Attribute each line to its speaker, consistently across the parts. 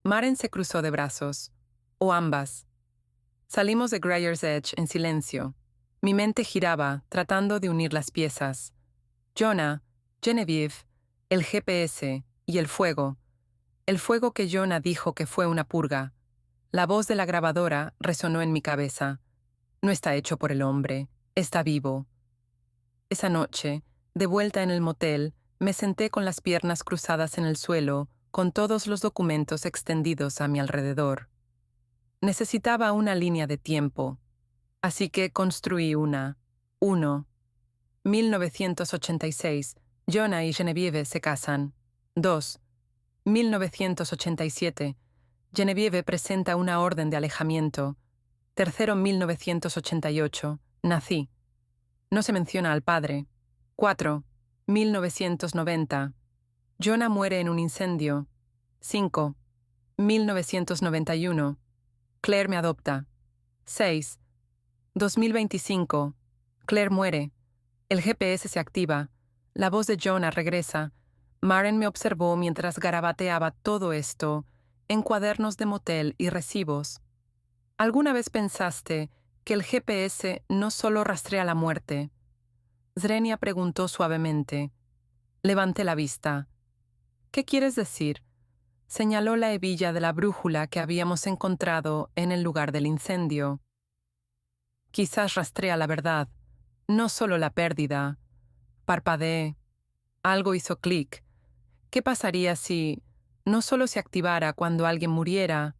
Speaker 1: Maren se cruzó de brazos, o ambas. Salimos de Greyer's Edge en silencio. Mi mente giraba, tratando de unir las piezas. Jonah, Genevieve, el GPS y el fuego. El fuego que Jonah dijo que fue una purga. La voz de la grabadora resonó en mi cabeza. No está hecho por el hombre, está vivo. Esa noche, de vuelta en el motel, me senté con las piernas cruzadas en el suelo, con todos los documentos extendidos a mi alrededor. Necesitaba una línea de tiempo, así que construí una. 1. 1986. Jonah y Genevieve se casan. 2. 1987. Genevieve presenta una orden de alejamiento. 1988. Nací. No se menciona al padre. 4. 1990. Jonah muere en un incendio. 5. 1991. Claire me adopta. 6. 2025. Claire muere. El GPS se activa. La voz de Jonah regresa. Maren me observó mientras garabateaba todo esto en cuadernos de motel y recibos. ¿Alguna vez pensaste que el GPS no solo rastrea la muerte? Zrenia preguntó suavemente. Levanté la vista. ¿Qué quieres decir? Señaló la hebilla de la brújula que habíamos encontrado en el lugar del incendio. Quizás rastrea la verdad, no solo la pérdida. Parpadeé. Algo hizo clic. ¿Qué pasaría si no solo se activara cuando alguien muriera,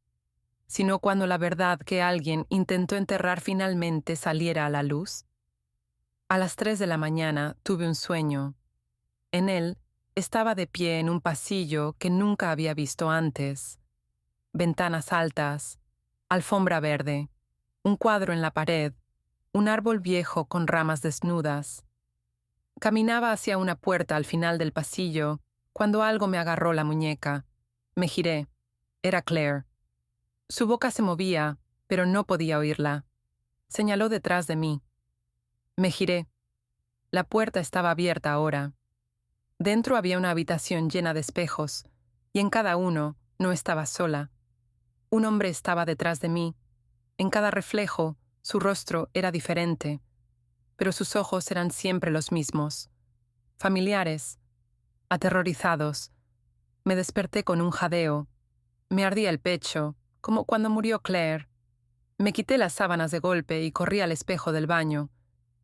Speaker 1: sino cuando la verdad que alguien intentó enterrar finalmente saliera a la luz? A las 3 de la mañana tuve un sueño. En él estaba de pie en un pasillo que nunca había visto antes. Ventanas altas, alfombra verde, un cuadro en la pared, un árbol viejo con ramas desnudas. Caminaba hacia una puerta al final del pasillo cuando algo me agarró la muñeca. Me giré. Era Claire. Su boca se movía, pero no podía oírla. Señaló detrás de mí. Me giré. La puerta estaba abierta ahora. Dentro había una habitación llena de espejos, y en cada uno no estaba sola. Un hombre estaba detrás de mí. En cada reflejo, su rostro era diferente, pero sus ojos eran siempre los mismos. Familiares, aterrorizados. Me desperté con un jadeo. Me ardía el pecho, como cuando murió Claire. Me quité las sábanas de golpe y corrí al espejo del baño.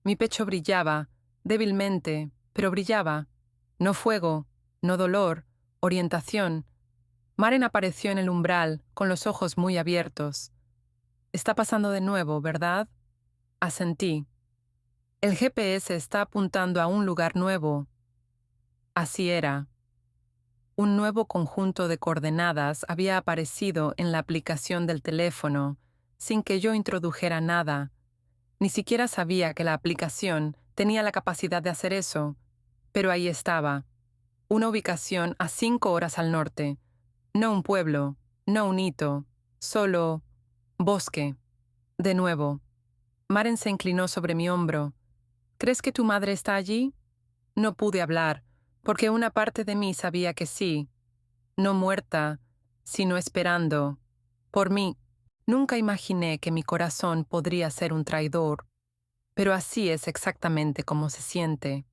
Speaker 1: Mi pecho brillaba, débilmente, pero brillaba. No fuego, no dolor, orientación. Maren apareció en el umbral, con los ojos muy abiertos. Está pasando de nuevo, ¿verdad? Asentí. El GPS está apuntando a un lugar nuevo. Así era. Un nuevo conjunto de coordenadas había aparecido en la aplicación del teléfono, sin que yo introdujera nada. Ni siquiera sabía que la aplicación tenía la capacidad de hacer eso, pero ahí estaba. Una ubicación a 5 horas al norte. No un pueblo, no un hito, solo bosque. De nuevo. Maren se inclinó sobre mi hombro. ¿Crees que tu madre está allí? No pude hablar, porque una parte de mí sabía que sí. No muerta, sino esperando. Por mí, nunca imaginé que mi corazón podría ser un traidor, pero así es exactamente como se siente.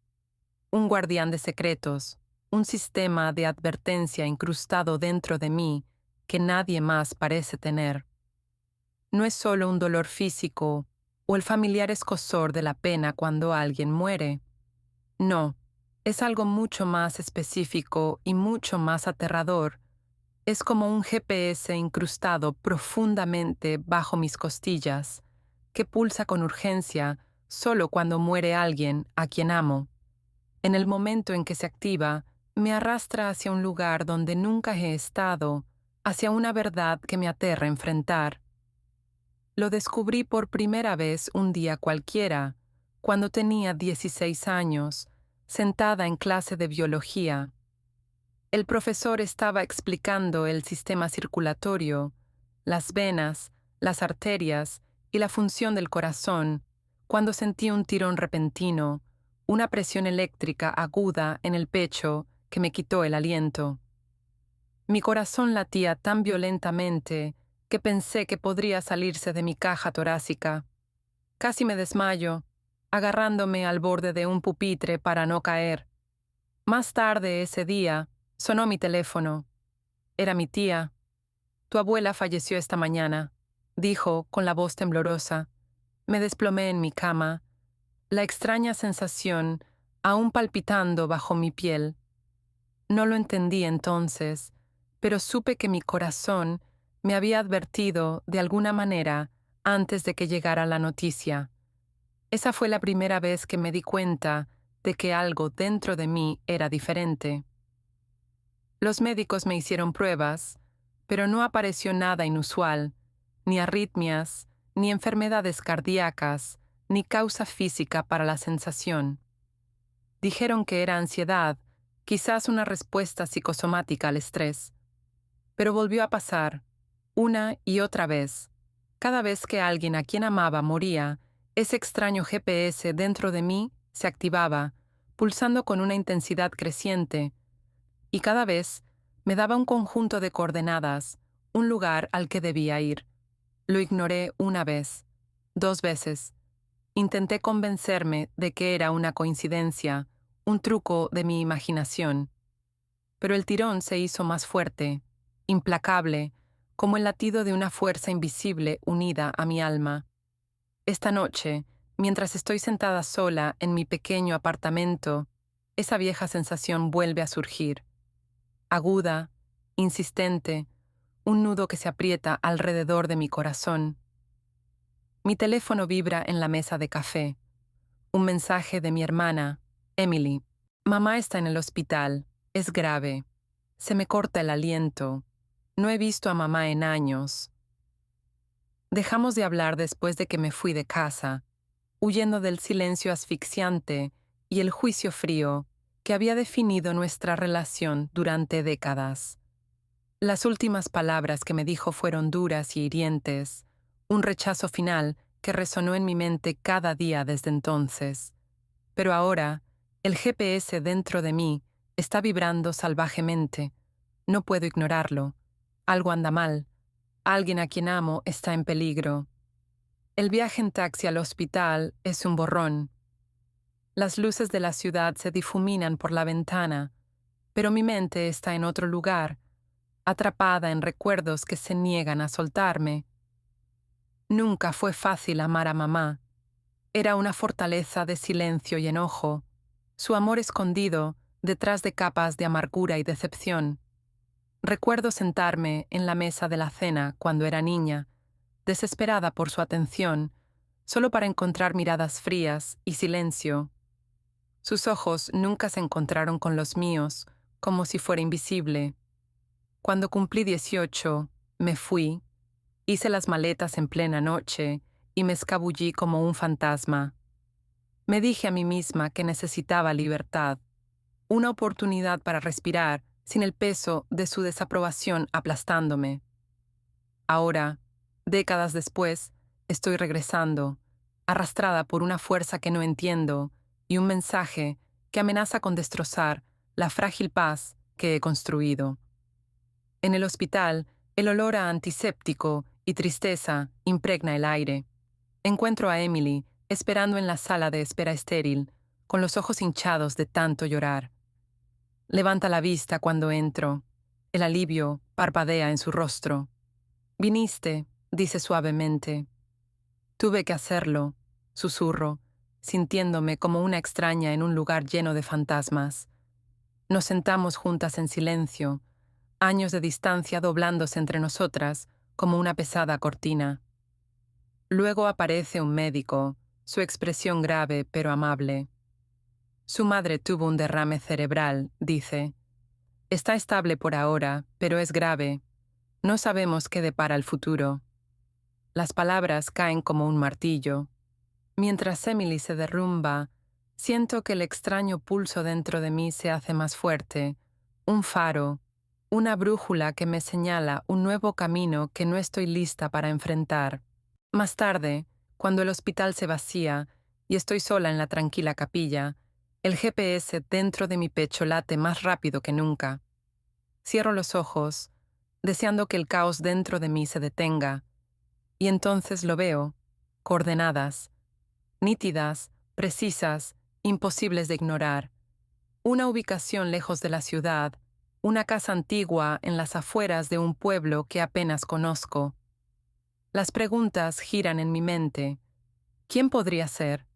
Speaker 1: Un guardián de secretos, un sistema de advertencia incrustado dentro de mí que nadie más parece tener. No es solo un dolor físico o el familiar escozor de la pena cuando alguien muere. No, es algo mucho más específico y mucho más aterrador. Es como un GPS incrustado profundamente bajo mis costillas, que pulsa con urgencia solo cuando muere alguien a quien amo. En el momento en que se activa, me arrastra hacia un lugar donde nunca he estado, hacia una verdad que me aterra enfrentar. Lo descubrí por primera vez un día cualquiera, cuando tenía 16 años, sentada en clase de biología. El profesor estaba explicando el sistema circulatorio, las venas, las arterias y la función del corazón, cuando sentí un tirón repentino, una presión eléctrica aguda en el pecho que me quitó el aliento. Mi corazón latía tan violentamente que pensé que podría salirse de mi caja torácica. Casi me desmayo, agarrándome al borde de un pupitre para no caer. Más tarde ese día, sonó mi teléfono. Era mi tía. «Tu abuela falleció esta mañana», dijo con la voz temblorosa. Me desplomé en mi cama, la extraña sensación aún palpitando bajo mi piel. No lo entendí entonces, pero supe que mi corazón me había advertido de alguna manera antes de que llegara la noticia. Esa fue la primera vez que me di cuenta de que algo dentro de mí era diferente. Los médicos me hicieron pruebas, pero no apareció nada inusual, ni arritmias, ni enfermedades cardíacas, ni causa física para la sensación. Dijeron que era ansiedad, quizás una respuesta psicosomática al estrés. Pero volvió a pasar, una y otra vez. Cada vez que alguien a quien amaba moría, ese extraño GPS dentro de mí se activaba, pulsando con una intensidad creciente, y cada vez me daba un conjunto de coordenadas, un lugar al que debía ir. Lo ignoré una vez, 2 veces. Intenté convencerme de que era una coincidencia, un truco de mi imaginación. Pero el tirón se hizo más fuerte, implacable, como el latido de una fuerza invisible unida a mi alma. Esta noche, mientras estoy sentada sola en mi pequeño apartamento, esa vieja sensación vuelve a surgir. Aguda, insistente, un nudo que se aprieta alrededor de mi corazón. Mi teléfono vibra en la mesa de café. Un mensaje de mi hermana, Emily. Mamá está en el hospital. Es grave. Se me corta el aliento. No he visto a mamá en años. Dejamos de hablar después de que me fui de casa, huyendo del silencio asfixiante y el juicio frío que había definido nuestra relación durante décadas. Las últimas palabras que me dijo fueron duras y hirientes, un rechazo final que resonó en mi mente cada día desde entonces. Pero ahora, el GPS dentro de mí está vibrando salvajemente. No puedo ignorarlo. Algo anda mal. Alguien a quien amo está en peligro. El viaje en taxi al hospital es un borrón. Las luces de la ciudad se difuminan por la ventana, pero mi mente está en otro lugar, atrapada en recuerdos que se niegan a soltarme. Nunca fue fácil amar a mamá. Era una fortaleza de silencio y enojo, su amor escondido detrás de capas de amargura y decepción. Recuerdo sentarme en la mesa de la cena cuando era niña, desesperada por su atención, solo para encontrar miradas frías y silencio. Sus ojos nunca se encontraron con los míos, como si fuera invisible. Cuando cumplí 18, me fui, hice las maletas en plena noche y me escabullí como un fantasma. Me dije a mí misma que necesitaba libertad, una oportunidad para respirar sin el peso de su desaprobación aplastándome. Ahora, décadas después, estoy regresando, arrastrada por una fuerza que no entiendo y un mensaje que amenaza con destrozar la frágil paz que he construido. En el hospital, el olor a antiséptico y tristeza impregna el aire. Encuentro a Emily esperando en la sala de espera estéril, con los ojos hinchados de tanto llorar. Levanta la vista cuando entro. El alivio parpadea en su rostro. «Viniste», dice suavemente. «Tuve que hacerlo», susurro, sintiéndome como una extraña en un lugar lleno de fantasmas. Nos sentamos juntas en silencio, años de distancia doblándose entre nosotras como una pesada cortina. Luego aparece un médico, su expresión grave pero amable. «Su madre tuvo un derrame cerebral», dice. «Está estable por ahora, pero es grave. No sabemos qué depara el futuro». Las palabras caen como un martillo. Mientras Emily se derrumba, siento que el extraño pulso dentro de mí se hace más fuerte, un faro, una brújula que me señala un nuevo camino que no estoy lista para enfrentar. Más tarde, cuando el hospital se vacía y estoy sola en la tranquila capilla, el GPS dentro de mi pecho late más rápido que nunca. Cierro los ojos, deseando que el caos dentro de mí se detenga, y entonces lo veo, coordenadas, nítidas, precisas, imposibles de ignorar. Una ubicación lejos de la ciudad, una casa antigua en las afueras de un pueblo que apenas conozco. Las preguntas giran en mi mente. ¿Quién podría ser?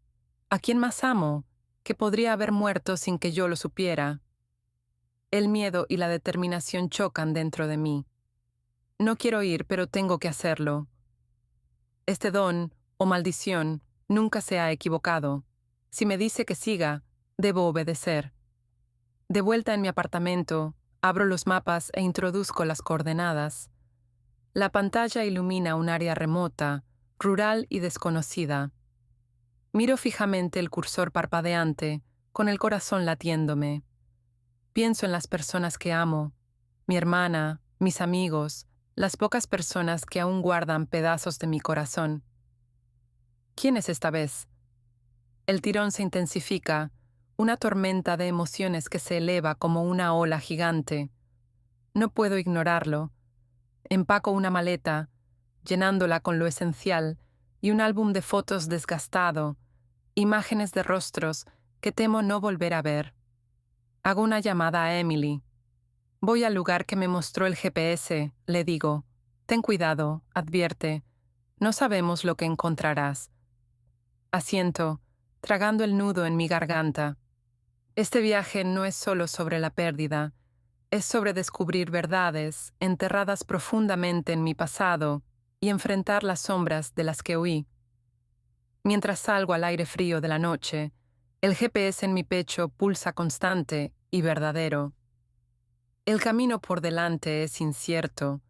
Speaker 1: ¿A quién más amo, que podría haber muerto sin que yo lo supiera? El miedo y la determinación chocan dentro de mí. No quiero ir, pero tengo que hacerlo. Este don, o maldición, nunca se ha equivocado. Si me dice que siga, debo obedecer. De vuelta en mi apartamento, abro los mapas e introduzco las coordenadas. La pantalla ilumina un área remota, rural y desconocida. Miro fijamente el cursor parpadeante, con el corazón latiéndome. Pienso en las personas que amo, mi hermana, mis amigos, las pocas personas que aún guardan pedazos de mi corazón. ¿Quién es esta vez? El tirón se intensifica, una tormenta de emociones que se eleva como una ola gigante. No puedo ignorarlo. Empaco una maleta, llenándola con lo esencial, y un álbum de fotos desgastado, imágenes de rostros que temo no volver a ver. Hago una llamada a Emily. Voy al lugar que me mostró el GPS, le digo. Ten cuidado, advierte. No sabemos lo que encontrarás. Asiento, tragando el nudo en mi garganta. Este viaje no es solo sobre la pérdida, es sobre descubrir verdades enterradas profundamente en mi pasado y enfrentar las sombras de las que huí. Mientras salgo al aire frío de la noche, el GPS en mi pecho pulsa constante y verdadero. El camino por delante es incierto,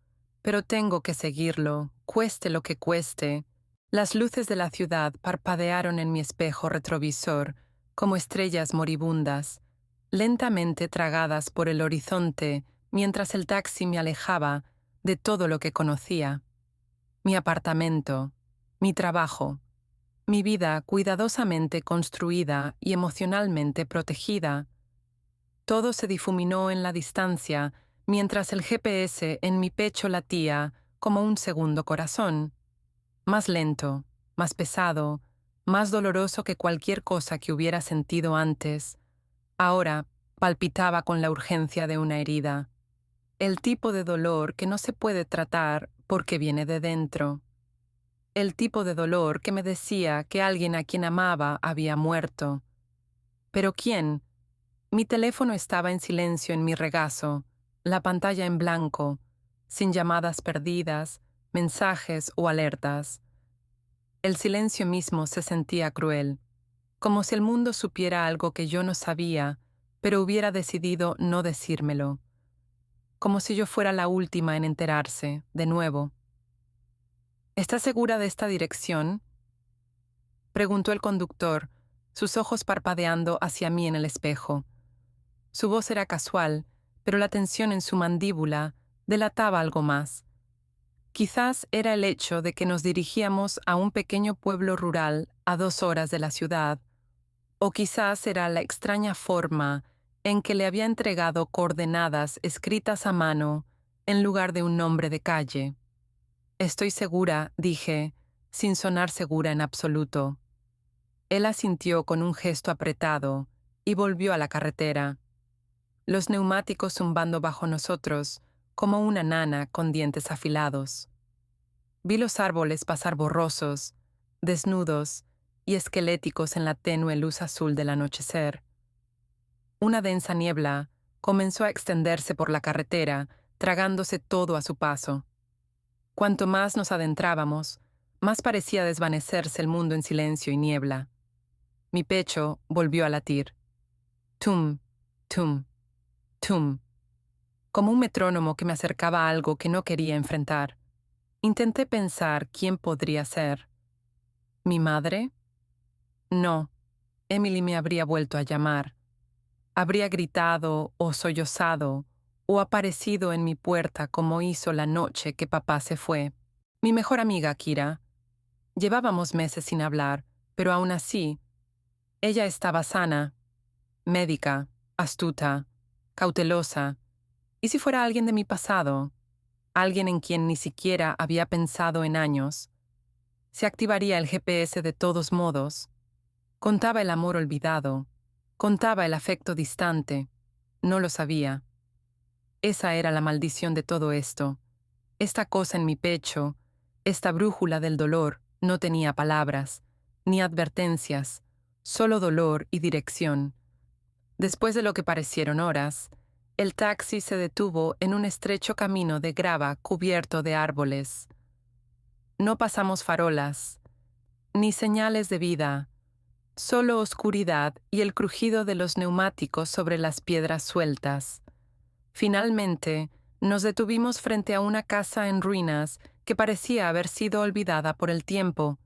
Speaker 1: pero tengo que seguirlo, cueste lo que cueste. Las luces de la ciudad parpadearon en mi espejo retrovisor como estrellas moribundas, lentamente tragadas por el horizonte mientras el taxi me alejaba de todo lo que conocía. Mi apartamento, mi trabajo, mi vida cuidadosamente construida y emocionalmente protegida. Todo se difuminó en la distancia mientras el GPS en mi pecho latía como un segundo corazón, más lento, más pesado, más doloroso que cualquier cosa que hubiera sentido antes. Ahora palpitaba con la urgencia de una herida, el tipo de dolor que no se puede tratar porque viene de dentro, el tipo de dolor que me decía que alguien a quien amaba había muerto. ¿Pero quién? Mi teléfono estaba en silencio en mi regazo, la pantalla en blanco, sin llamadas perdidas, mensajes o alertas. El silencio mismo se sentía cruel, como si el mundo supiera algo que yo no sabía, pero hubiera decidido no decírmelo. Como si yo fuera la última en enterarse, de nuevo. ¿Estás segura de esta dirección? Preguntó el conductor, sus ojos parpadeando hacia mí en el espejo. Su voz era casual, pero la tensión en su mandíbula delataba algo más. Quizás era el hecho de que nos dirigíamos a un pequeño pueblo rural a 2 horas de la ciudad, o quizás era la extraña forma en que le había entregado coordenadas escritas a mano en lugar de un nombre de calle. Estoy segura, dije, sin sonar segura en absoluto. Él asintió con un gesto apretado y volvió a la carretera. Los neumáticos zumbando bajo nosotros, como una nana con dientes afilados. Vi los árboles pasar borrosos, desnudos y esqueléticos en la tenue luz azul del anochecer. Una densa niebla comenzó a extenderse por la carretera, tragándose todo a su paso. Cuanto más nos adentrábamos, más parecía desvanecerse el mundo en silencio y niebla. Mi pecho volvió a latir. Tum, tum, tum, como un metrónomo que me acercaba a algo que no quería enfrentar. Intenté pensar quién podría ser. ¿Mi madre? No, Emily me habría vuelto a llamar. Habría gritado o sollozado o aparecido en mi puerta como hizo la noche que papá se fue. Mi mejor amiga, Kira. Llevábamos meses sin hablar, pero aún así, ella estaba sana, médica, astuta, cautelosa. ¿Y si fuera alguien de mi pasado? Alguien en quien ni siquiera había pensado en años. Se activaría el GPS de todos modos. Contaba el amor olvidado. Contaba el afecto distante. No lo sabía. Esa era la maldición de todo esto. Esta cosa en mi pecho, esta brújula del dolor, no tenía palabras, ni advertencias, solo dolor y dirección. Después de lo que parecieron horas, el taxi se detuvo en un estrecho camino de grava cubierto de árboles. No pasamos farolas, ni señales de vida, solo oscuridad y el crujido de los neumáticos sobre las piedras sueltas. Finalmente, nos detuvimos frente a una casa en ruinas que parecía haber sido olvidada por el tiempo.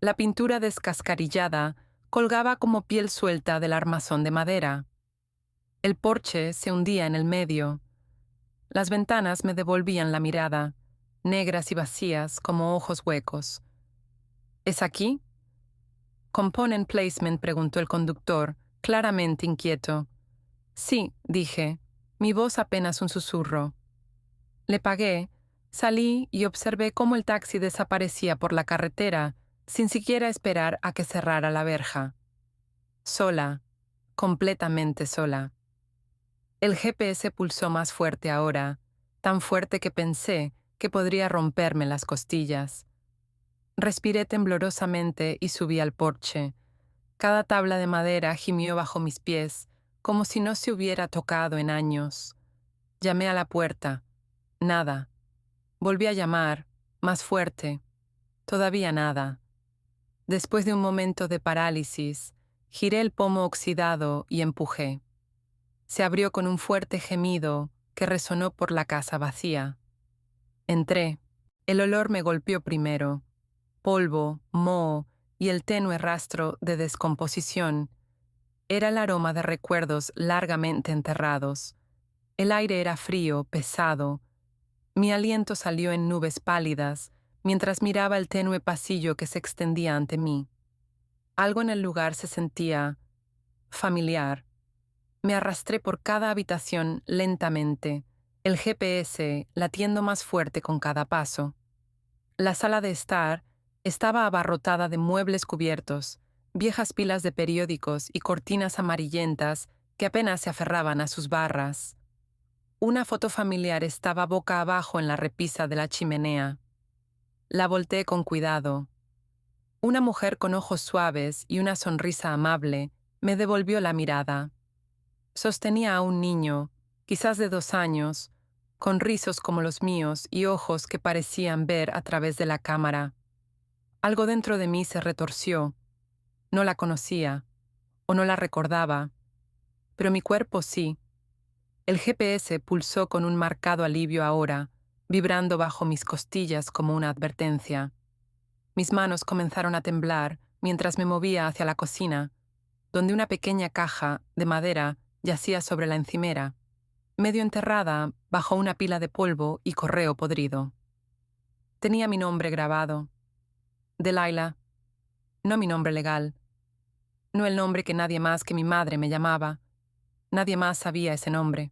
Speaker 1: La pintura descascarillada colgaba como piel suelta del armazón de madera. El porche se hundía en el medio. Las ventanas me devolvían la mirada, negras y vacías como ojos huecos. ¿Es aquí? Component Placement, preguntó el conductor, claramente inquieto. Sí, dije, mi voz apenas un susurro. Le pagué, salí y observé cómo el taxi desaparecía por la carretera, sin siquiera esperar a que cerrara la verja. Sola, completamente sola. El GPS pulsó más fuerte ahora, tan fuerte que pensé que podría romperme las costillas. Respiré temblorosamente y subí al porche. Cada tabla de madera gimió bajo mis pies, como si no se hubiera tocado en años. Llamé a la puerta. Nada. Volví a llamar, más fuerte. Todavía nada. Después de un momento de parálisis, giré el pomo oxidado y empujé. Se abrió con un fuerte gemido que resonó por la casa vacía. Entré. El olor me golpeó primero. Polvo, moho y el tenue rastro de descomposición. Era el aroma de recuerdos largamente enterrados. El aire era frío, pesado. Mi aliento salió en nubes pálidas mientras miraba el tenue pasillo que se extendía ante mí. Algo en el lugar se sentía familiar. Me arrastré por cada habitación lentamente, el GPS latiendo más fuerte con cada paso. La sala de estar estaba abarrotada de muebles cubiertos, viejas pilas de periódicos y cortinas amarillentas que apenas se aferraban a sus barras. Una foto familiar estaba boca abajo en la repisa de la chimenea. La volteé con cuidado. Una mujer con ojos suaves y una sonrisa amable me devolvió la mirada. Sostenía a un niño, quizás de 2 años, con rizos como los míos y ojos que parecían ver a través de la cámara. Algo dentro de mí se retorció. No la conocía, o no la recordaba, pero mi cuerpo sí. El GPS pulsó con un marcado alivio ahora, vibrando bajo mis costillas como una advertencia. Mis manos comenzaron a temblar mientras me movía hacia la cocina, donde una pequeña caja de madera yacía sobre la encimera, medio enterrada bajo una pila de polvo y correo podrido. Tenía mi nombre grabado. Delilah. No mi nombre legal. No el nombre que nadie más que mi madre me llamaba. Nadie más sabía ese nombre.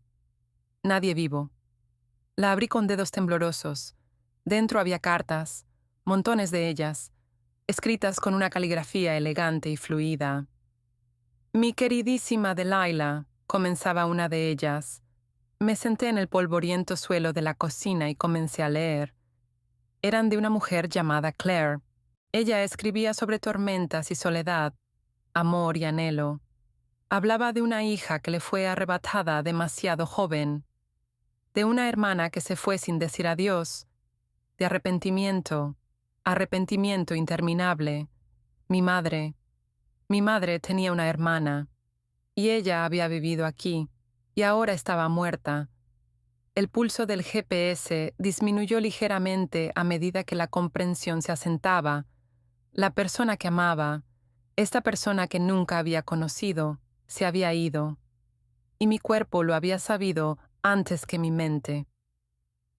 Speaker 1: Nadie vivo. La abrí con dedos temblorosos. Dentro había cartas, montones de ellas, escritas con una caligrafía elegante y fluida. Mi queridísima Delilah, comenzaba una de ellas. Me senté en el polvoriento suelo de la cocina y comencé a leer. Eran de una mujer llamada Claire. Ella escribía sobre tormentas y soledad, amor y anhelo. Hablaba de una hija que le fue arrebatada demasiado joven, de una hermana que se fue sin decir adiós, de arrepentimiento, arrepentimiento interminable. Mi madre tenía una hermana, y ella había vivido aquí, y ahora estaba muerta. El pulso del GPS disminuyó ligeramente a medida que la comprensión se asentaba. La persona que amaba, esta persona que nunca había conocido, se había ido, y mi cuerpo lo había sabido antes que mi mente.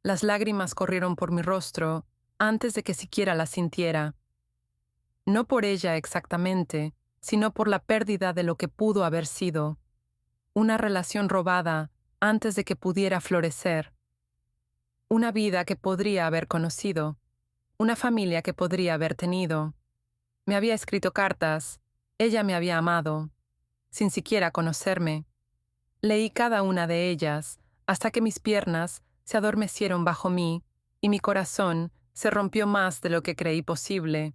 Speaker 1: Las lágrimas corrieron por mi rostro antes de que siquiera las sintiera. No por ella exactamente, sino por la pérdida de lo que pudo haber sido. Una relación robada, antes de que pudiera florecer. Una vida que podría haber conocido, una familia que podría haber tenido. Me había escrito cartas, ella me había amado, sin siquiera conocerme. Leí cada una de ellas, hasta que mis piernas se adormecieron bajo mí y mi corazón se rompió más de lo que creí posible.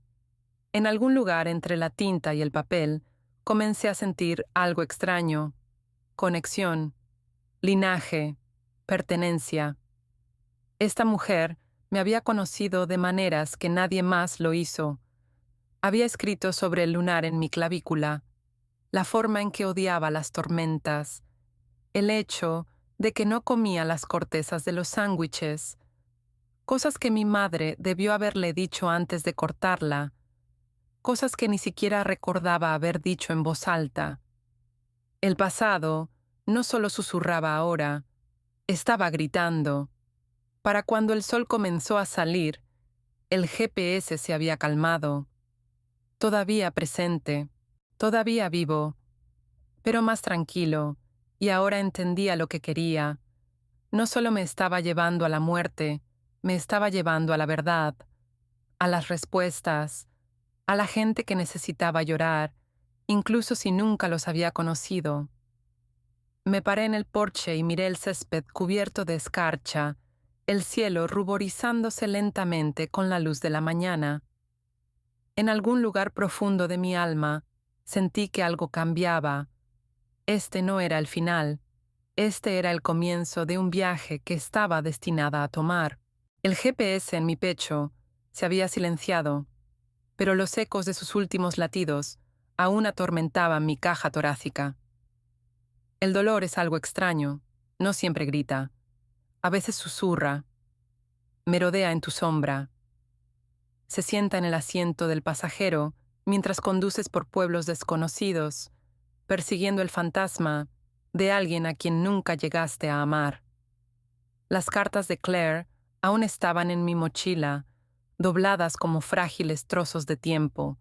Speaker 1: En algún lugar entre la tinta y el papel, comencé a sentir algo extraño. Conexión, linaje, pertenencia. Esta mujer me había conocido de maneras que nadie más lo hizo. Había escrito sobre el lunar en mi clavícula, la forma en que odiaba las tormentas, el hecho de que no comía las cortezas de los sándwiches, cosas que mi madre debió haberle dicho antes de cortarla, cosas que ni siquiera recordaba haber dicho en voz alta. El pasado no solo susurraba ahora, estaba gritando. Para cuando el sol comenzó a salir, el GPS se había calmado, todavía presente, todavía vivo, pero más tranquilo, y ahora entendía lo que quería. No solo me estaba llevando a la muerte, me estaba llevando a la verdad, a las respuestas, a la gente que necesitaba llorar, incluso si nunca los había conocido. Me paré en el porche y miré el césped cubierto de escarcha, el cielo ruborizándose lentamente con la luz de la mañana. En algún lugar profundo de mi alma, sentí que algo cambiaba. Este no era el final. Este era el comienzo de un viaje que estaba destinada a tomar. El GPS en mi pecho se había silenciado, pero los ecos de sus últimos latidos aún atormentaban mi caja torácica. El dolor es algo extraño, no siempre grita. A veces susurra, merodea en tu sombra. Se sienta en el asiento del pasajero mientras conduces por pueblos desconocidos, persiguiendo el fantasma de alguien a quien nunca llegaste a amar. Las cartas de Claire aún estaban en mi mochila, dobladas como frágiles trozos de tiempo.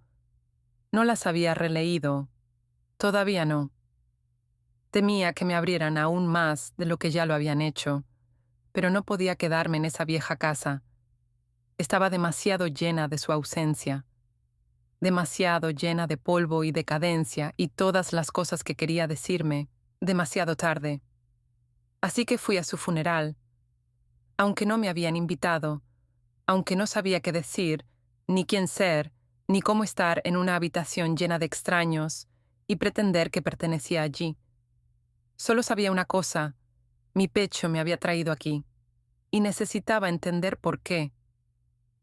Speaker 1: No las había releído. Todavía no. Temía que me abrieran aún más de lo que ya lo habían hecho, pero no podía quedarme en esa vieja casa. Estaba demasiado llena de su ausencia, demasiado llena de polvo y decadencia y todas las cosas que quería decirme, demasiado tarde. Así que fui a su funeral, aunque no me habían invitado, aunque no sabía qué decir, ni quién ser, ni cómo estar en una habitación llena de extraños y pretender que pertenecía allí. Solo sabía una cosa, mi pecho me había traído aquí, y necesitaba entender por qué.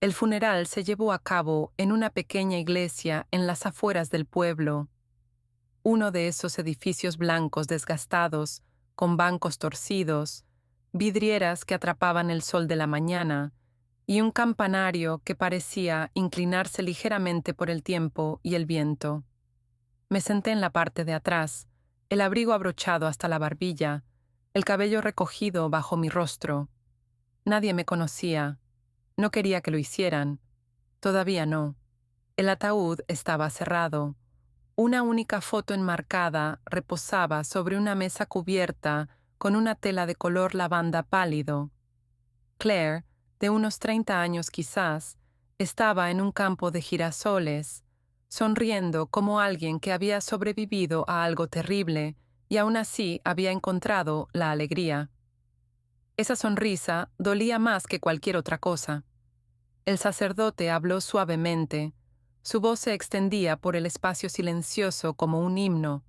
Speaker 1: El funeral se llevó a cabo en una pequeña iglesia en las afueras del pueblo, uno de esos edificios blancos desgastados, con bancos torcidos, vidrieras que atrapaban el sol de la mañana, y un campanario que parecía inclinarse ligeramente por el tiempo y el viento. Me senté en la parte de atrás, el abrigo abrochado hasta la barbilla, el cabello recogido bajo mi rostro. Nadie me conocía. No quería que lo hicieran. Todavía no. El ataúd estaba cerrado. Una única foto enmarcada reposaba sobre una mesa cubierta con una tela de color lavanda pálido. Claire, de unos 30 años quizás, estaba en un campo de girasoles, sonriendo como alguien que había sobrevivido a algo terrible y aún así había encontrado la alegría. Esa sonrisa dolía más que cualquier otra cosa. El sacerdote habló suavemente. Su voz se extendía por el espacio silencioso como un himno.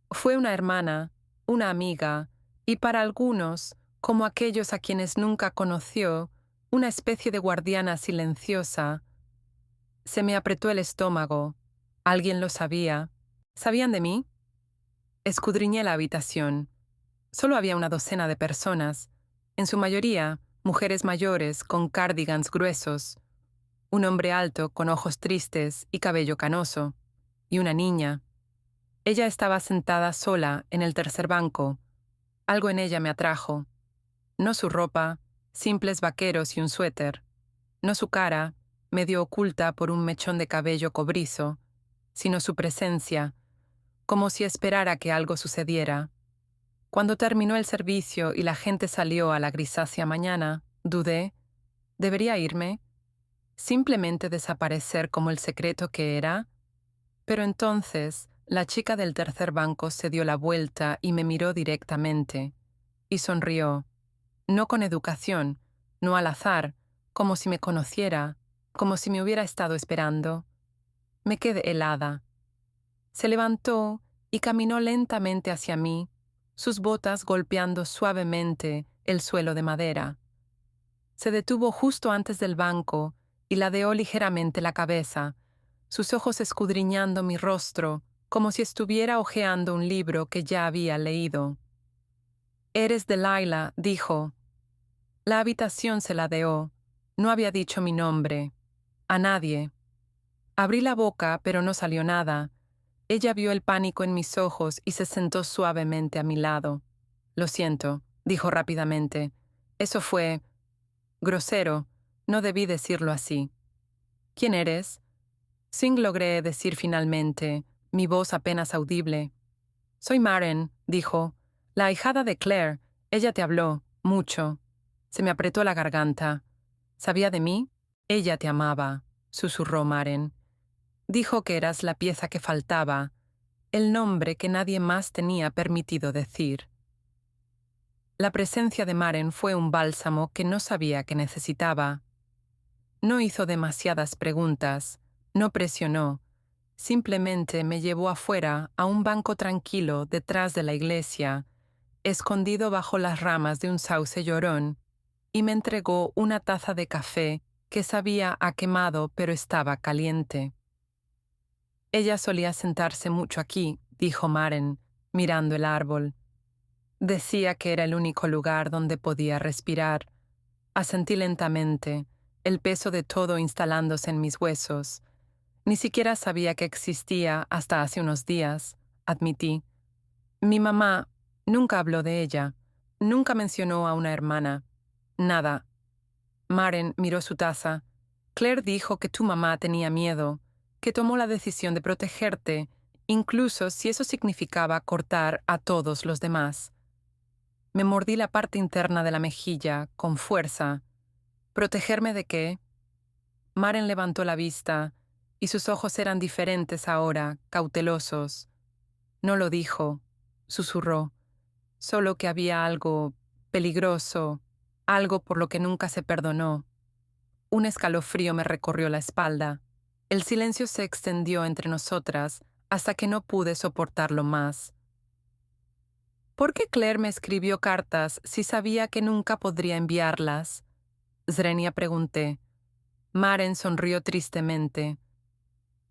Speaker 1: Fue una hermana, una amiga, y para algunos, como aquellos a quienes nunca conoció, una especie de guardiana silenciosa. Se me apretó el estómago. ¿Alguien lo sabía? ¿Sabían de mí? Escudriñé la habitación. Solo había una docena de personas, en su mayoría mujeres mayores con cardigans gruesos, un hombre alto con ojos tristes y cabello canoso, y una niña. Ella estaba sentada sola en el tercer banco. Algo en ella me atrajo. No su ropa, simples vaqueros y un suéter. No su cara, medio oculta por un mechón de cabello cobrizo, sino su presencia, como si esperara que algo sucediera. Cuando terminó el servicio y la gente salió a la grisácea mañana, dudé, ¿debería irme? ¿Simplemente desaparecer como el secreto que era? Pero entonces, la chica del tercer banco se dio la vuelta y me miró directamente, y sonrió, no con educación, no al azar, como si me conociera, como si me hubiera estado esperando. Me quedé helada. Se levantó y caminó lentamente hacia mí, sus botas golpeando suavemente el suelo de madera. Se detuvo justo antes del banco y ladeó ligeramente la cabeza, sus ojos escudriñando mi rostro como si estuviera hojeando un libro que ya había leído. «Eres Delilah», dijo. La habitación se ladeó. No había dicho mi nombre. A nadie. Abrí la boca, pero no salió nada. Ella vio el pánico en mis ojos y se sentó suavemente a mi lado. «Lo siento», dijo rápidamente. «Eso fue grosero. No debí decirlo así». «¿Quién eres?» Sin logré decir finalmente, mi voz apenas audible. «Soy Maren», dijo. «La ahijada de Claire. Ella te habló. Mucho». Se me apretó la garganta. ¿Sabía de mí? «Ella te amaba», susurró Maren. «Dijo que eras la pieza que faltaba, el nombre que nadie más tenía permitido decir». La presencia de Maren fue un bálsamo que no sabía que necesitaba. No hizo demasiadas preguntas, no presionó, simplemente me llevó afuera a un banco tranquilo detrás de la iglesia, escondido bajo las ramas de un sauce llorón, y me entregó una taza de café que sabía a quemado pero estaba caliente. «Ella solía sentarse mucho aquí», dijo Maren, mirando el árbol. Decía que era el único lugar donde podía respirar. Asentí lentamente, el peso de todo instalándose en mis huesos. Ni siquiera sabía que existía hasta hace unos días, admití. Mi mamá nunca habló de ella, nunca mencionó a una hermana. Nada. Maren miró su taza. «Claire dijo que tu mamá tenía miedo, que tomó la decisión de protegerte, incluso si eso significaba cortar a todos los demás». Me mordí la parte interna de la mejilla, con fuerza. ¿Protegerme de qué? Maren levantó la vista, y sus ojos eran diferentes ahora, cautelosos. No lo dijo, susurró, solo que había algo peligroso, algo por lo que nunca se perdonó. Un escalofrío me recorrió la espalda. El silencio se extendió entre nosotras hasta que no pude soportarlo más. ¿Por qué Claire me escribió cartas si sabía que nunca podría enviarlas? Zrenia pregunté. Maren sonrió tristemente.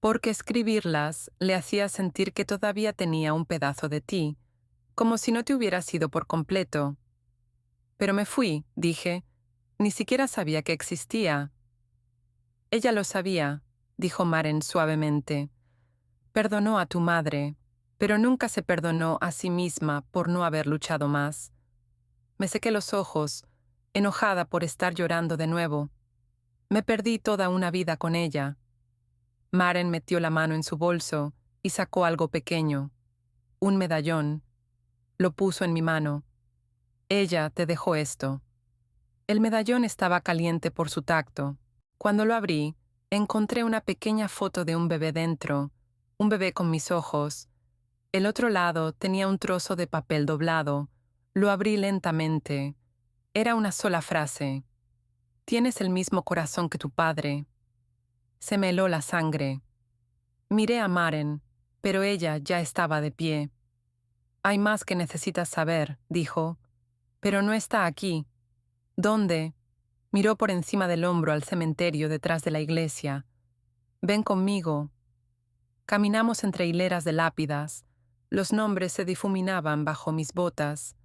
Speaker 1: Porque escribirlas le hacía sentir que todavía tenía un pedazo de ti, como si no te hubieras ido por completo. Pero me fui, dije. Ni siquiera sabía que existía. Ella lo sabía, dijo Maren suavemente. Perdonó a tu madre, pero nunca se perdonó a sí misma por no haber luchado más. Me sequé los ojos, enojada por estar llorando de nuevo. Me perdí toda una vida con ella. Maren metió la mano en su bolso y sacó algo pequeño, un medallón. Lo puso en mi mano. Ella te dejó esto. El medallón estaba caliente por su tacto. Cuando lo abrí, encontré una pequeña foto de un bebé dentro, un bebé con mis ojos. El otro lado tenía un trozo de papel doblado. Lo abrí lentamente. Era una sola frase. «Tienes el mismo corazón que tu padre». Se me heló la sangre. Miré a Maren, pero ella ya estaba de pie. «Hay más que necesitas saber», dijo. «Pero no está aquí». «¿Dónde?» Miró por encima del hombro al cementerio detrás de la iglesia. «Ven conmigo». Caminamos entre hileras de lápidas. Los nombres se difuminaban bajo mis botas.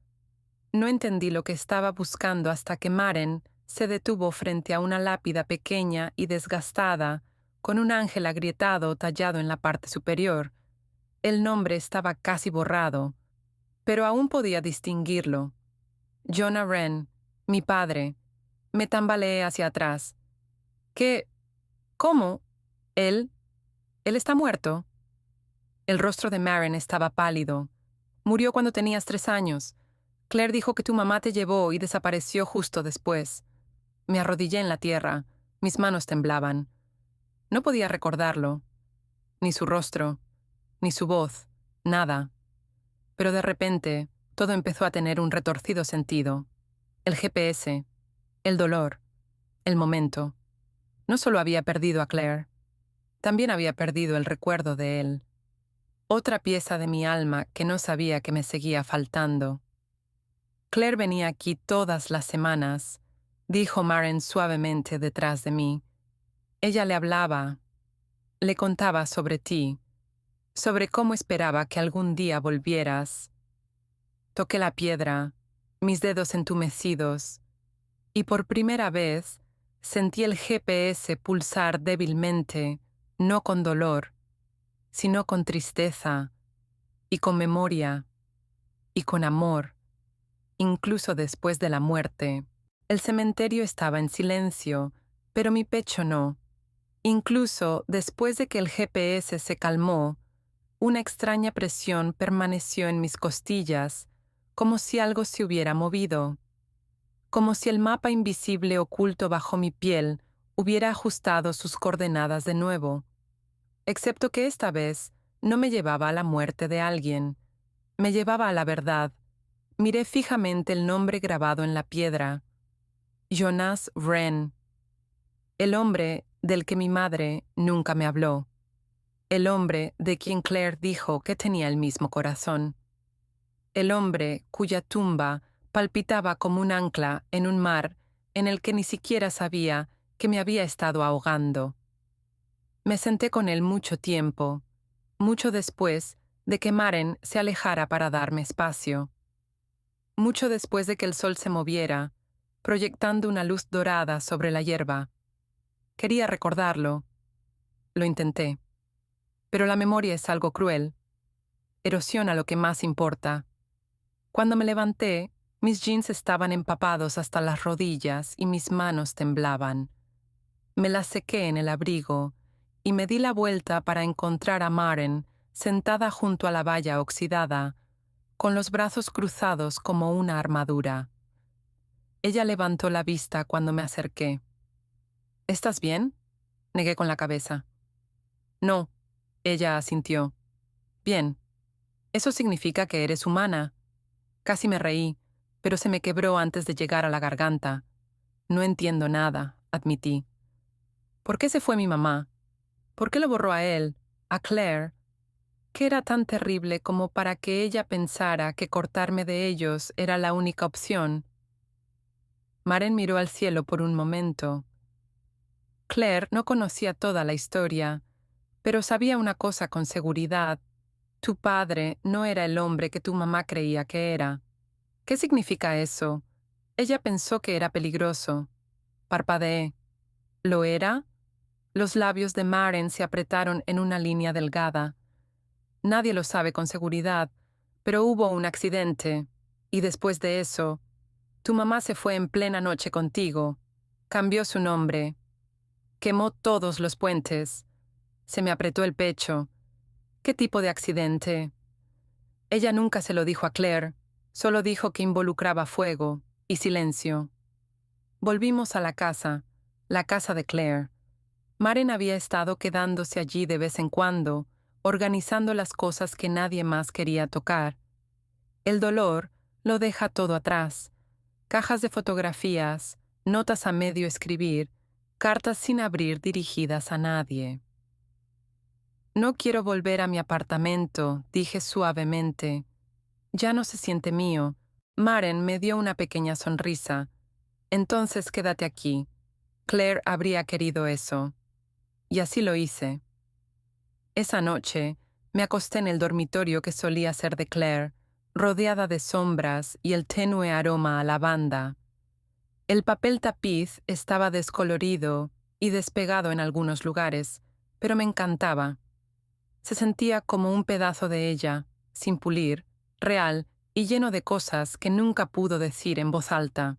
Speaker 1: No entendí lo que estaba buscando hasta que Maren se detuvo frente a una lápida pequeña y desgastada, con un ángel agrietado tallado en la parte superior. El nombre estaba casi borrado, pero aún podía distinguirlo. Jonah Wren, mi padre. Me tambaleé hacia atrás. ¿Qué? ¿Cómo? ¿Él? ¿Él está muerto? El rostro de Maren estaba pálido. Murió cuando tenías 3 años. Claire dijo que tu mamá te llevó y desapareció justo después. Me arrodillé en la tierra, mis manos temblaban. No podía recordarlo, ni su rostro, ni su voz, nada. Pero de repente, todo empezó a tener un retorcido sentido. El GPS, el dolor, el momento. No solo había perdido a Claire, también había perdido el recuerdo de él. Otra pieza de mi alma que no sabía que me seguía faltando. Claire venía aquí todas las semanas, dijo Maren suavemente detrás de mí. Ella le hablaba, le contaba sobre ti, sobre cómo esperaba que algún día volvieras. Toqué la piedra, mis dedos entumecidos, y por primera vez sentí el GPS pulsar débilmente, no con dolor, sino con tristeza, y con memoria, y con amor, incluso después de la muerte. El cementerio estaba en silencio, pero mi pecho no. Incluso después de que el GPS se calmó, una extraña presión permaneció en mis costillas, como si algo se hubiera movido, como si el mapa invisible oculto bajo mi piel hubiera ajustado sus coordenadas de nuevo, excepto que esta vez no me llevaba a la muerte de alguien, me llevaba a la verdad. Miré fijamente el nombre grabado en la piedra. Jonas Wren, el hombre del que mi madre nunca me habló, el hombre de quien Claire dijo que tenía el mismo corazón, el hombre cuya tumba palpitaba como un ancla en un mar en el que ni siquiera sabía que me había estado ahogando. Me senté con él mucho tiempo, mucho después de que Maren se alejara para darme espacio, mucho después de que el sol se moviera, proyectando una luz dorada sobre la hierba. Quería recordarlo. Lo intenté. Pero la memoria es algo cruel. Erosiona lo que más importa. Cuando me levanté, mis jeans estaban empapados hasta las rodillas y mis manos temblaban. Me las sequé en el abrigo y me di la vuelta para encontrar a Maren sentada junto a la valla oxidada, con los brazos cruzados como una armadura. Ella levantó la vista cuando me acerqué. ¿Estás bien?, negué con la cabeza. No, ella asintió. Bien. Eso significa que eres humana. Casi me reí, pero se me quebró antes de llegar a la garganta. No entiendo nada, admití. ¿Por qué se fue mi mamá? ¿Por qué lo borró a él, a Claire? ¿Qué era tan terrible como para que ella pensara que cortarme de ellos era la única opción? Maren miró al cielo por un momento. Claire no conocía toda la historia, pero sabía una cosa con seguridad. Tu padre no era el hombre que tu mamá creía que era. ¿Qué significa eso? Ella pensó que era peligroso. Parpadeé. ¿Lo era? Los labios de Maren se apretaron en una línea delgada. Nadie lo sabe con seguridad, pero hubo un accidente, y después de eso, tu mamá se fue en plena noche contigo. Cambió su nombre. Quemó todos los puentes. Se me apretó el pecho. ¿Qué tipo de accidente? Ella nunca se lo dijo a Claire, solo dijo que involucraba fuego y silencio. Volvimos a la casa de Claire. Maren había estado quedándose allí de vez en cuando, organizando las cosas que nadie más quería tocar. El dolor lo deja todo atrás. Cajas de fotografías, notas a medio escribir, cartas sin abrir dirigidas a nadie. No quiero volver a mi apartamento, dije suavemente. Ya no se siente mío. Maren me dio una pequeña sonrisa. Entonces quédate aquí. Claire habría querido eso. Y así lo hice. Esa noche, me acosté en el dormitorio que solía ser de Claire, rodeada de sombras y el tenue aroma a lavanda. El papel tapiz estaba descolorido y despegado en algunos lugares, pero me encantaba. Se sentía como un pedazo de ella, sin pulir, real y lleno de cosas que nunca pudo decir en voz alta.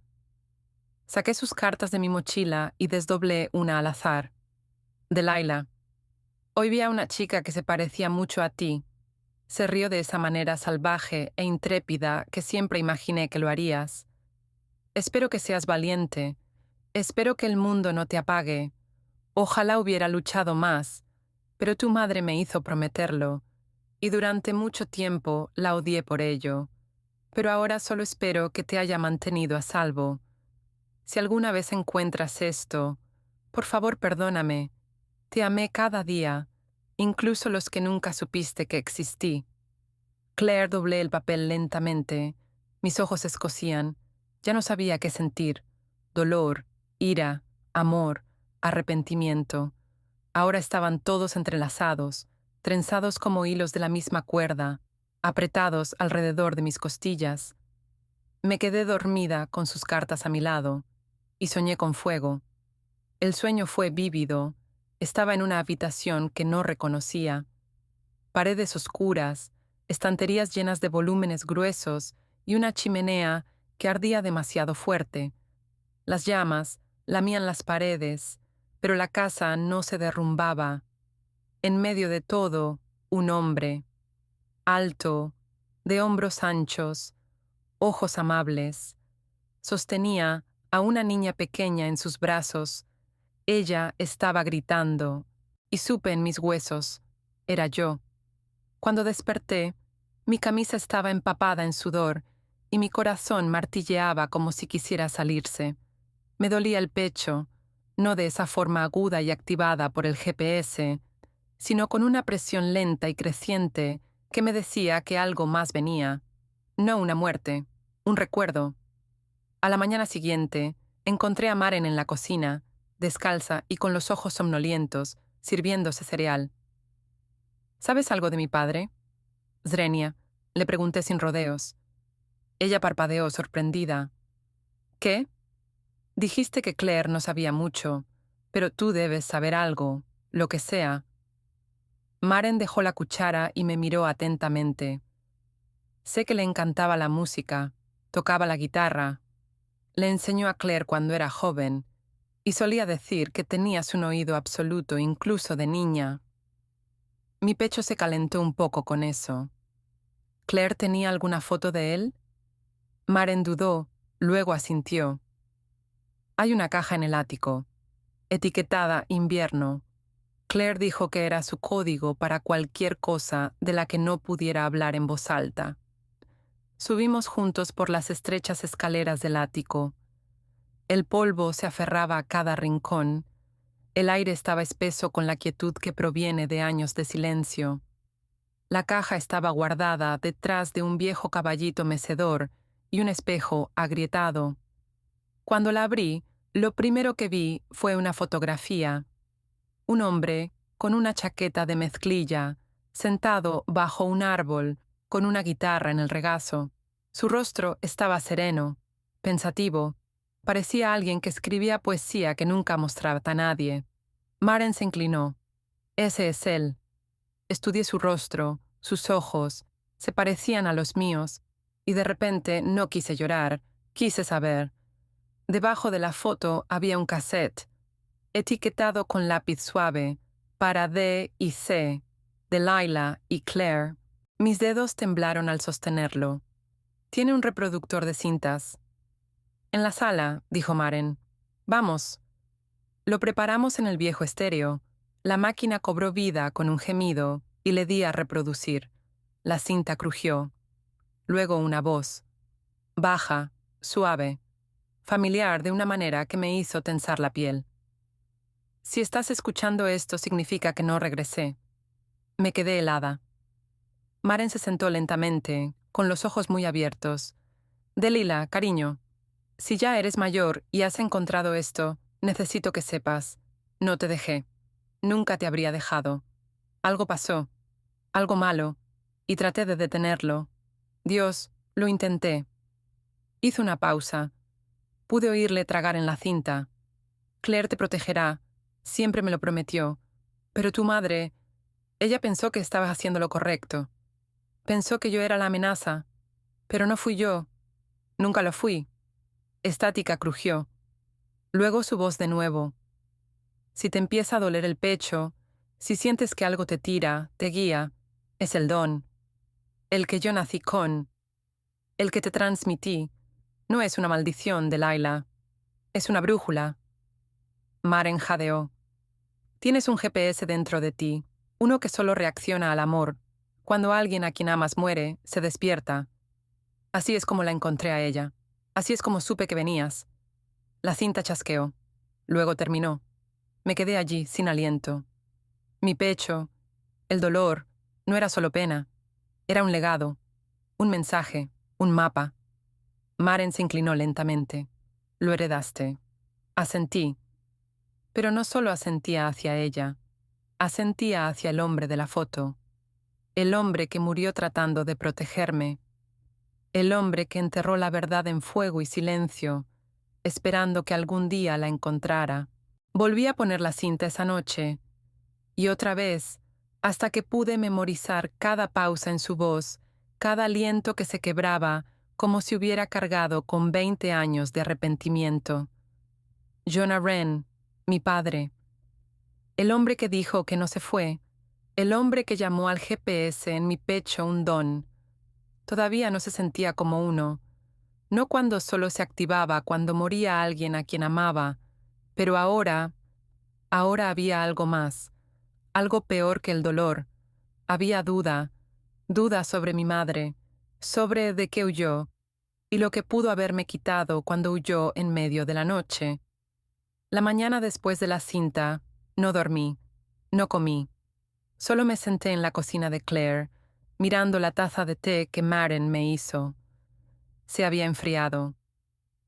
Speaker 1: Saqué sus cartas de mi mochila y desdoblé una al azar. Delilah. Hoy vi a una chica que se parecía mucho a ti. Se rió de esa manera salvaje e intrépida que siempre imaginé que lo harías. Espero que seas valiente. Espero que el mundo no te apague. Ojalá hubiera luchado más, pero tu madre me hizo prometerlo, y durante mucho tiempo la odié por ello. Pero ahora solo espero que te haya mantenido a salvo. Si alguna vez encuentras esto, por favor perdóname. Te amé cada día, incluso los que nunca supiste que existí. Claire doblé el papel lentamente. Mis ojos se escocían. Ya no sabía qué sentir. Dolor, ira, amor, arrepentimiento. Ahora estaban todos entrelazados, trenzados como hilos de la misma cuerda, apretados alrededor de mis costillas. Me quedé dormida con sus cartas a mi lado, y soñé con fuego. El sueño fue vívido. Estaba en una habitación que no reconocía. Paredes oscuras, estanterías llenas de volúmenes gruesos y una chimenea que ardía demasiado fuerte. Las llamas lamían las paredes, pero la casa no se derrumbaba. En medio de todo, un hombre, alto, de hombros anchos, ojos amables. Sostenía a una niña pequeña en sus brazos. Ella estaba gritando, y supe en mis huesos, era yo. Cuando desperté, mi camisa estaba empapada en sudor y mi corazón martilleaba como si quisiera salirse. Me dolía el pecho, no de esa forma aguda y activada por el GPS, sino con una presión lenta y creciente que me decía que algo más venía. No una muerte, un recuerdo. A la mañana siguiente, encontré a Maren en la cocina, descalza y con los ojos somnolientos, sirviéndose cereal. ¿Sabes algo de mi padre? Zrenia, le pregunté sin rodeos. Ella parpadeó sorprendida. ¿Qué? Dijiste que Claire no sabía mucho, pero tú debes saber algo, lo que sea. Maren dejó la cuchara y me miró atentamente. Sé que le encantaba la música, tocaba la guitarra. Le enseñó a Claire cuando era joven, y solía decir que tenías un oído absoluto incluso de niña. Mi pecho se calentó un poco con eso. ¿Claire tenía alguna foto de él? Maren dudó, luego asintió. Hay una caja en el ático, etiquetada invierno. Claire dijo que era su código para cualquier cosa de la que no pudiera hablar en voz alta. Subimos juntos por las estrechas escaleras del ático. El polvo se aferraba a cada rincón. El aire estaba espeso con la quietud que proviene de años de silencio. La caja estaba guardada detrás de un viejo caballito mecedor y un espejo agrietado. Cuando la abrí, lo primero que vi fue una fotografía. Un hombre, con una chaqueta de mezclilla, sentado bajo un árbol, con una guitarra en el regazo. Su rostro estaba sereno, pensativo. Parecía alguien que escribía poesía que nunca mostraba a nadie. Maren se inclinó. Ese es él. Estudié su rostro, sus ojos, se parecían a los míos, y de repente no quise llorar, quise saber. Debajo de la foto había un cassette, etiquetado con lápiz suave, para D y C, Delilah y Claire. Mis dedos temblaron al sostenerlo. Tiene un reproductor de cintas. En la sala, dijo Maren. Vamos. Lo preparamos en el viejo estéreo. La máquina cobró vida con un gemido y le di a reproducir. La cinta crujió. Luego una voz. Baja, suave, familiar de una manera que me hizo tensar la piel. Si estás escuchando esto significa que no regresé. Me quedé helada. Maren se sentó lentamente, con los ojos muy abiertos. Delilah, cariño, si ya eres mayor y has encontrado esto, necesito que sepas. No te dejé. Nunca te habría dejado. Algo pasó. Algo malo. Y traté de detenerlo. Dios, lo intenté. Hizo una pausa. Pude oírle tragar en la cinta. Claire te protegerá. Siempre me lo prometió. Pero tu madre... Ella pensó que estabas haciendo lo correcto. Pensó que yo era la amenaza. Pero no fui yo. Nunca lo fui. Estática crujió. Luego su voz de nuevo. Si te empieza a doler el pecho, si sientes que algo te tira, te guía, es el don. El que yo nací con, el que te transmití, no es una maldición, Delilah. Es una brújula. Maren jadeó. Tienes un GPS dentro de ti, uno que solo reacciona al amor. Cuando alguien a quien amas muere, se despierta. Así es como la encontré a ella. Así es como supe que venías. La cinta chasqueó. Luego terminó. Me quedé allí, sin aliento. Mi pecho, el dolor, no era solo pena. Era un legado, un mensaje, un mapa. Maren se inclinó lentamente. Lo heredaste. Asentí. Pero no solo asentía hacia ella. Asentía hacia el hombre de la foto. El hombre que murió tratando de protegerme. El hombre que enterró la verdad en fuego y silencio, esperando que algún día la encontrara. Volví a poner la cinta esa noche, y otra vez, hasta que pude memorizar cada pausa en su voz, cada aliento que se quebraba, como si hubiera cargado con 20 años de arrepentimiento. Jonah Wren, mi padre. El hombre que dijo que no se fue. El hombre que llamó al GPS en mi pecho un don. Todavía no se sentía como uno. No cuando solo se activaba cuando moría alguien a quien amaba, pero ahora había algo más, algo peor que el dolor. Había duda, duda sobre mi madre, sobre de qué huyó, y lo que pudo haberme quitado cuando huyó en medio de la noche. La mañana después de la cinta, no dormí, no comí. Solo me senté en la cocina de Claire, mirando la taza de té que Maren me hizo. Se había enfriado.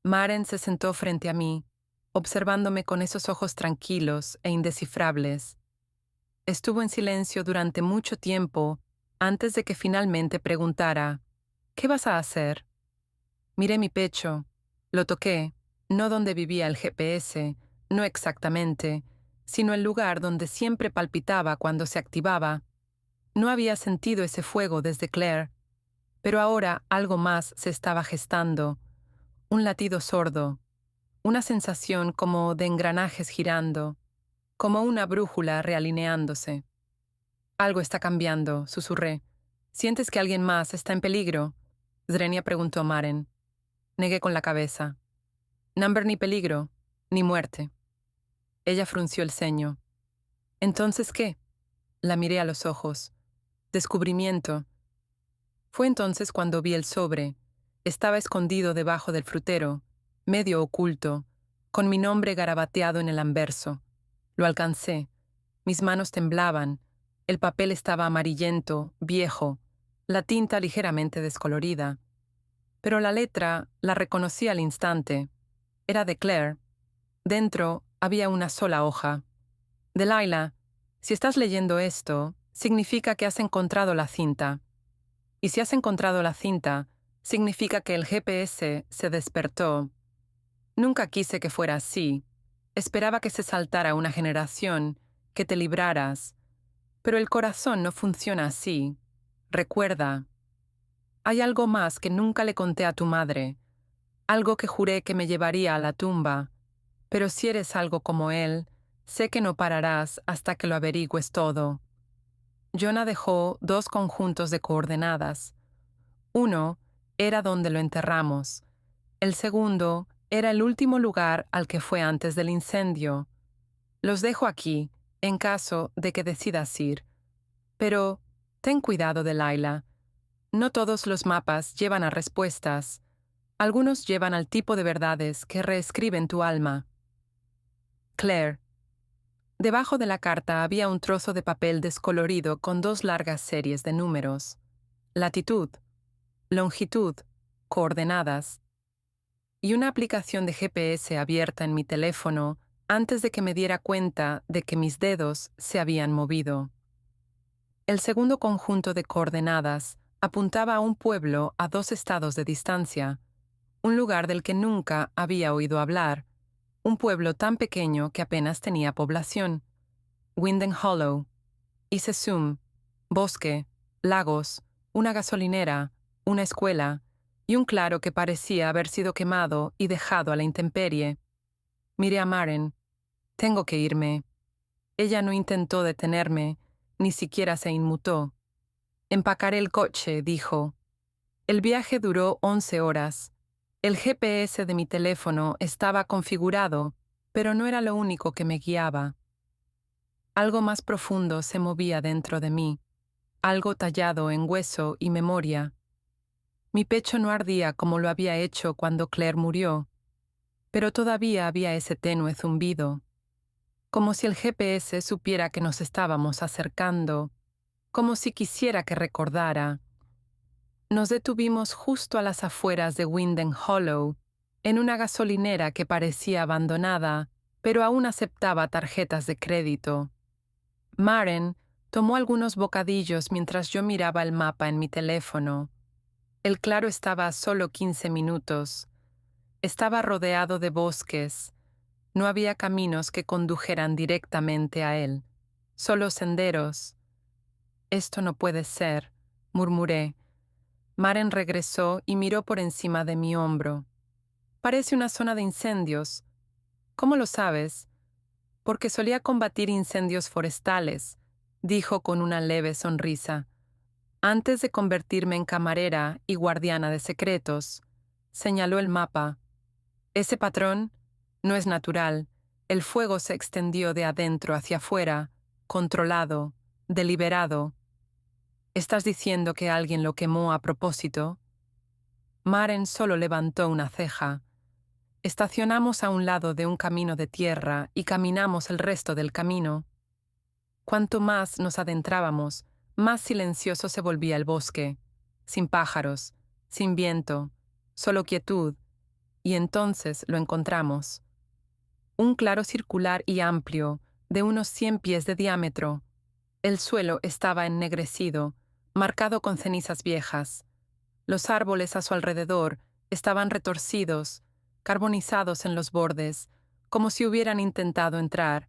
Speaker 1: Maren se sentó frente a mí, observándome con esos ojos tranquilos e indescifrables. Estuvo en silencio durante mucho tiempo antes de que finalmente preguntara, ¿qué vas a hacer? Miré mi pecho, lo toqué, no donde vivía el GPS, no exactamente, sino el lugar donde siempre palpitaba cuando se activaba. No había sentido ese fuego desde Claire, pero ahora algo más se estaba gestando, un latido sordo, una sensación como de engranajes girando, como una brújula realineándose. Algo está cambiando, susurré. ¿Sientes que alguien más está en peligro? Zrenia preguntó Maren. Negué con la cabeza. Number ni peligro, ni muerte. Ella frunció el ceño. ¿Entonces qué? La miré a los ojos. Descubrimiento. Fue entonces cuando vi el sobre. Estaba escondido debajo del frutero, medio oculto, con mi nombre garabateado en el anverso. Lo alcancé. Mis manos temblaban. El papel estaba amarillento, viejo, la tinta ligeramente descolorida. Pero la letra la reconocí al instante. Era de Claire. Dentro había una sola hoja. Delilah, si estás leyendo esto, significa que has encontrado la cinta. Y si has encontrado la cinta, significa que el GPS se despertó. Nunca quise que fuera así. Esperaba que se saltara una generación, que te libraras. Pero el corazón no funciona así. Recuerda. Hay algo más que nunca le conté a tu madre, algo que juré que me llevaría a la tumba. Pero si eres algo como él, sé que no pararás hasta que lo averigües todo. Jonah dejó 2 conjuntos de coordenadas. Uno era donde lo enterramos. El segundo era el último lugar al que fue antes del incendio. Los dejo aquí, en caso de que decidas ir. Pero ten cuidado, Delilah. No todos los mapas llevan a respuestas. Algunos llevan al tipo de verdades que reescriben tu alma. Claire. Debajo de la carta había un trozo de papel descolorido con 2 largas series de números. Latitud, longitud, coordenadas. Y una aplicación de GPS abierta en mi teléfono antes de que me diera cuenta de que mis dedos se habían movido. El segundo conjunto de coordenadas apuntaba a un pueblo a 2 estados de distancia, un lugar del que nunca había oído hablar, un pueblo tan pequeño que apenas tenía población. Winden Hollow, Isesum, bosque, lagos, una gasolinera, una escuela y un claro que parecía haber sido quemado y dejado a la intemperie. Miré a Maren. Tengo que irme. Ella no intentó detenerme, ni siquiera se inmutó. Empacaré el coche, dijo. El viaje duró 11 horas. El GPS de mi teléfono estaba configurado, pero no era lo único que me guiaba. Algo más profundo se movía dentro de mí, algo tallado en hueso y memoria. Mi pecho no ardía como lo había hecho cuando Claire murió, pero todavía había ese tenue zumbido, como si el GPS supiera que nos estábamos acercando, como si quisiera que recordara. Nos detuvimos justo a las afueras de Winden Hollow, en una gasolinera que parecía abandonada, pero aún aceptaba tarjetas de crédito. Maren tomó algunos bocadillos mientras yo miraba el mapa en mi teléfono. El claro estaba a solo 15 minutos. Estaba rodeado de bosques. No había caminos que condujeran directamente a él, solo senderos. Esto no puede ser, murmuré. Maren regresó y miró por encima de mi hombro. Parece una zona de incendios. ¿Cómo lo sabes? Porque solía combatir incendios forestales, dijo con una leve sonrisa. Antes de convertirme en camarera y guardiana de secretos, señaló el mapa. Ese patrón no es natural. El fuego se extendió de adentro hacia afuera, controlado, deliberado. ¿Estás diciendo que alguien lo quemó a propósito? Maren solo levantó una ceja. Estacionamos a un lado de un camino de tierra y caminamos el resto del camino. Cuanto más nos adentrábamos, más silencioso se volvía el bosque, sin pájaros, sin viento, solo quietud, y entonces lo encontramos. Un claro circular y amplio, de unos 100 pies de diámetro. El suelo estaba ennegrecido, marcado con cenizas viejas. Los árboles a su alrededor estaban retorcidos, carbonizados en los bordes, como si hubieran intentado entrar,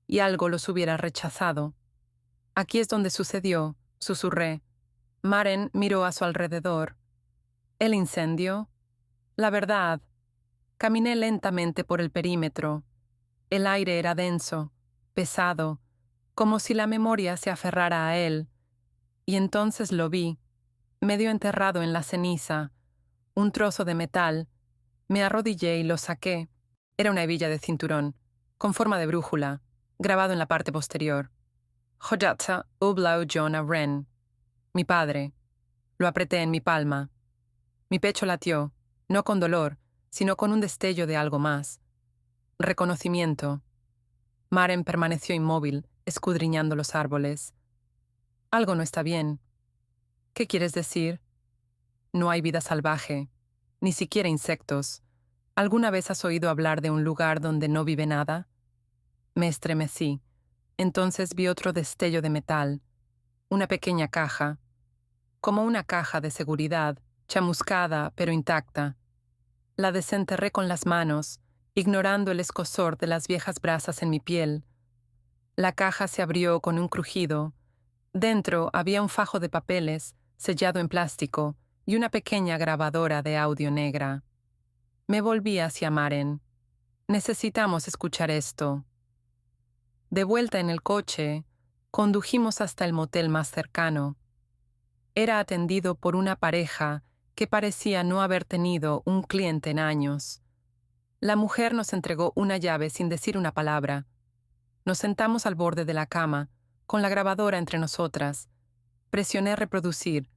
Speaker 1: y algo los hubiera rechazado. Aquí es donde sucedió, susurré. Maren miró a su alrededor. ¿El incendio? La verdad. Caminé lentamente por el perímetro. El aire era denso, pesado, como si la memoria se aferrara a él. Y entonces lo vi, medio enterrado en la ceniza, un trozo de metal. Me arrodillé y lo saqué. Era una hebilla de cinturón, con forma de brújula, grabado en la parte posterior. Hojatta Ublau Jonah Wren. Mi padre. Lo apreté en mi palma. Mi pecho latió, no con dolor, sino con un destello de algo más. Reconocimiento. Maren permaneció inmóvil, escudriñando los árboles. Algo no está bien. ¿Qué quieres decir? No hay vida salvaje, ni siquiera insectos. ¿Alguna vez has oído hablar de un lugar donde no vive nada? Me estremecí. Entonces vi otro destello de metal, una pequeña caja, como una caja de seguridad, chamuscada pero intacta. La desenterré con las manos, ignorando el escozor de las viejas brasas en mi piel. La caja se abrió con un crujido. Dentro había un fajo de papeles, sellado en plástico, y una pequeña grabadora de audio negra. Me volví hacia Maren. Necesitamos escuchar esto. De vuelta en el coche, condujimos hasta el motel más cercano. Era atendido por una pareja que parecía no haber tenido un cliente en años. La mujer nos entregó una llave sin decir una palabra. Nos sentamos al borde de la cama, con la grabadora entre nosotras. Presioné reproducir.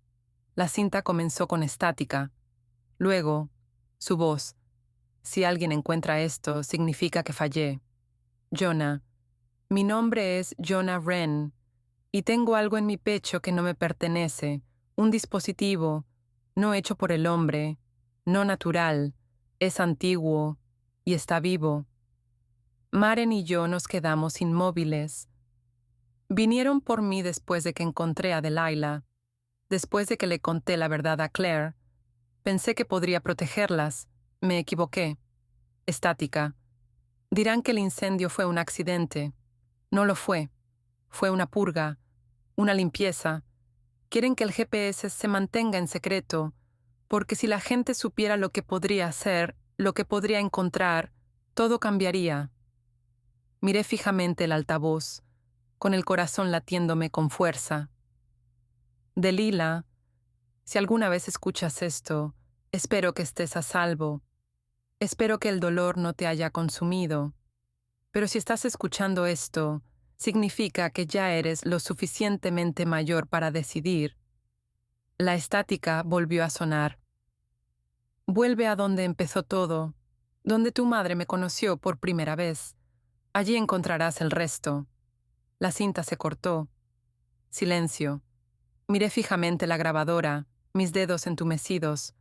Speaker 1: La cinta comenzó con estática. Luego, su voz. Si alguien encuentra esto, significa que fallé. Jonah. Mi nombre es Jonah Wren, y tengo algo en mi pecho que no me pertenece, un dispositivo, no hecho por el hombre, no natural, es antiguo y está vivo. Maren y yo nos quedamos inmóviles. Vinieron por mí después de que encontré a Delilah, después de que le conté la verdad a Claire. Pensé que podría protegerlas. Me equivoqué. Estática. Dirán que el incendio fue un accidente. No lo fue. Fue una purga, una limpieza. Quieren que el GPS se mantenga en secreto, porque si la gente supiera lo que podría hacer, lo que podría encontrar, todo cambiaría. Miré fijamente el altavoz, con el corazón latiéndome con fuerza. Delilah, si alguna vez escuchas esto, espero que estés a salvo. Espero que el dolor no te haya consumido. Pero si estás escuchando esto, significa que ya eres lo suficientemente mayor para decidir. La estática volvió a sonar. Vuelve a donde empezó todo, donde tu madre me conoció por primera vez. Allí encontrarás el resto. La cinta se cortó. Silencio. Miré fijamente la grabadora, mis dedos entumecidos.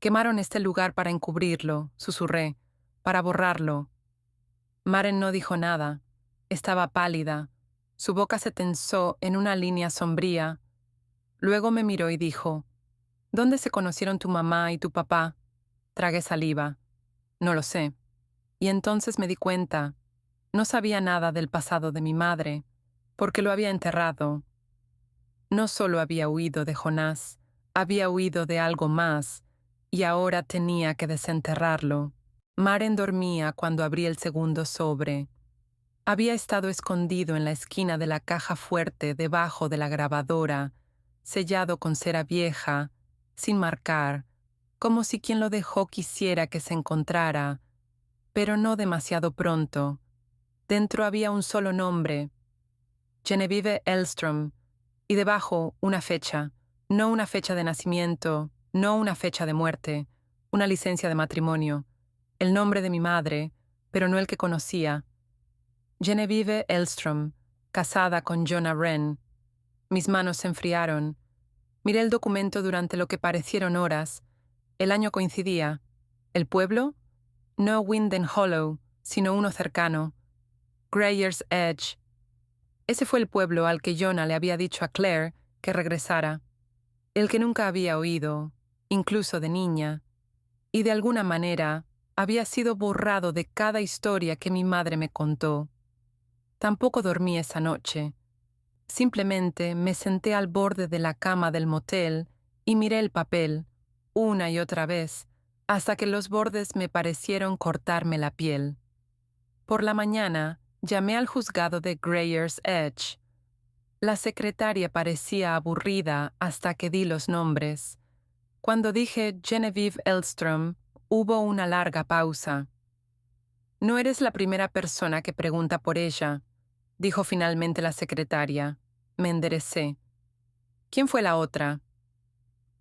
Speaker 1: Quemaron este lugar para encubrirlo, susurré, para borrarlo. Maren no dijo nada. Estaba pálida. Su boca se tensó en una línea sombría. Luego me miró y dijo, ¿dónde se conocieron tu mamá y tu papá? Tragué saliva. No lo sé. Y entonces me di cuenta. No sabía nada del pasado de mi madre, porque lo había enterrado. No solo había huido de Jonás, había huido de algo más, y ahora tenía que desenterrarlo. Maren dormía cuando abrí el segundo sobre. Había estado escondido en la esquina de la caja fuerte debajo de la grabadora, sellado con cera vieja, sin marcar, como si quien lo dejó quisiera que se encontrara, pero no demasiado pronto. Dentro había un solo nombre, Genevieve Elstrom, y debajo una fecha, no una fecha de nacimiento, no una fecha de muerte, una licencia de matrimonio, el nombre de mi madre, pero no el que conocía. Genevieve Elstrom, casada con Jonah Wren. Mis manos se enfriaron. Miré el documento durante lo que parecieron horas. El año coincidía. ¿El pueblo? No Winden Hollow, sino uno cercano. Grayers Edge. Ese fue el pueblo al que Jonah le había dicho a Claire que regresara. El que nunca había oído, incluso de niña. Y de alguna manera había sido borrado de cada historia que mi madre me contó. Tampoco dormí esa noche. Simplemente me senté al borde de la cama del motel y miré el papel, una y otra vez, hasta que los bordes me parecieron cortarme la piel. Por la mañana, llamé al juzgado de Grayers Edge. La secretaria parecía aburrida hasta que di los nombres. Cuando dije Genevieve Elstrom, hubo una larga pausa. No eres la primera persona que pregunta por ella, dijo finalmente la secretaria. Me enderecé. ¿Quién fue la otra?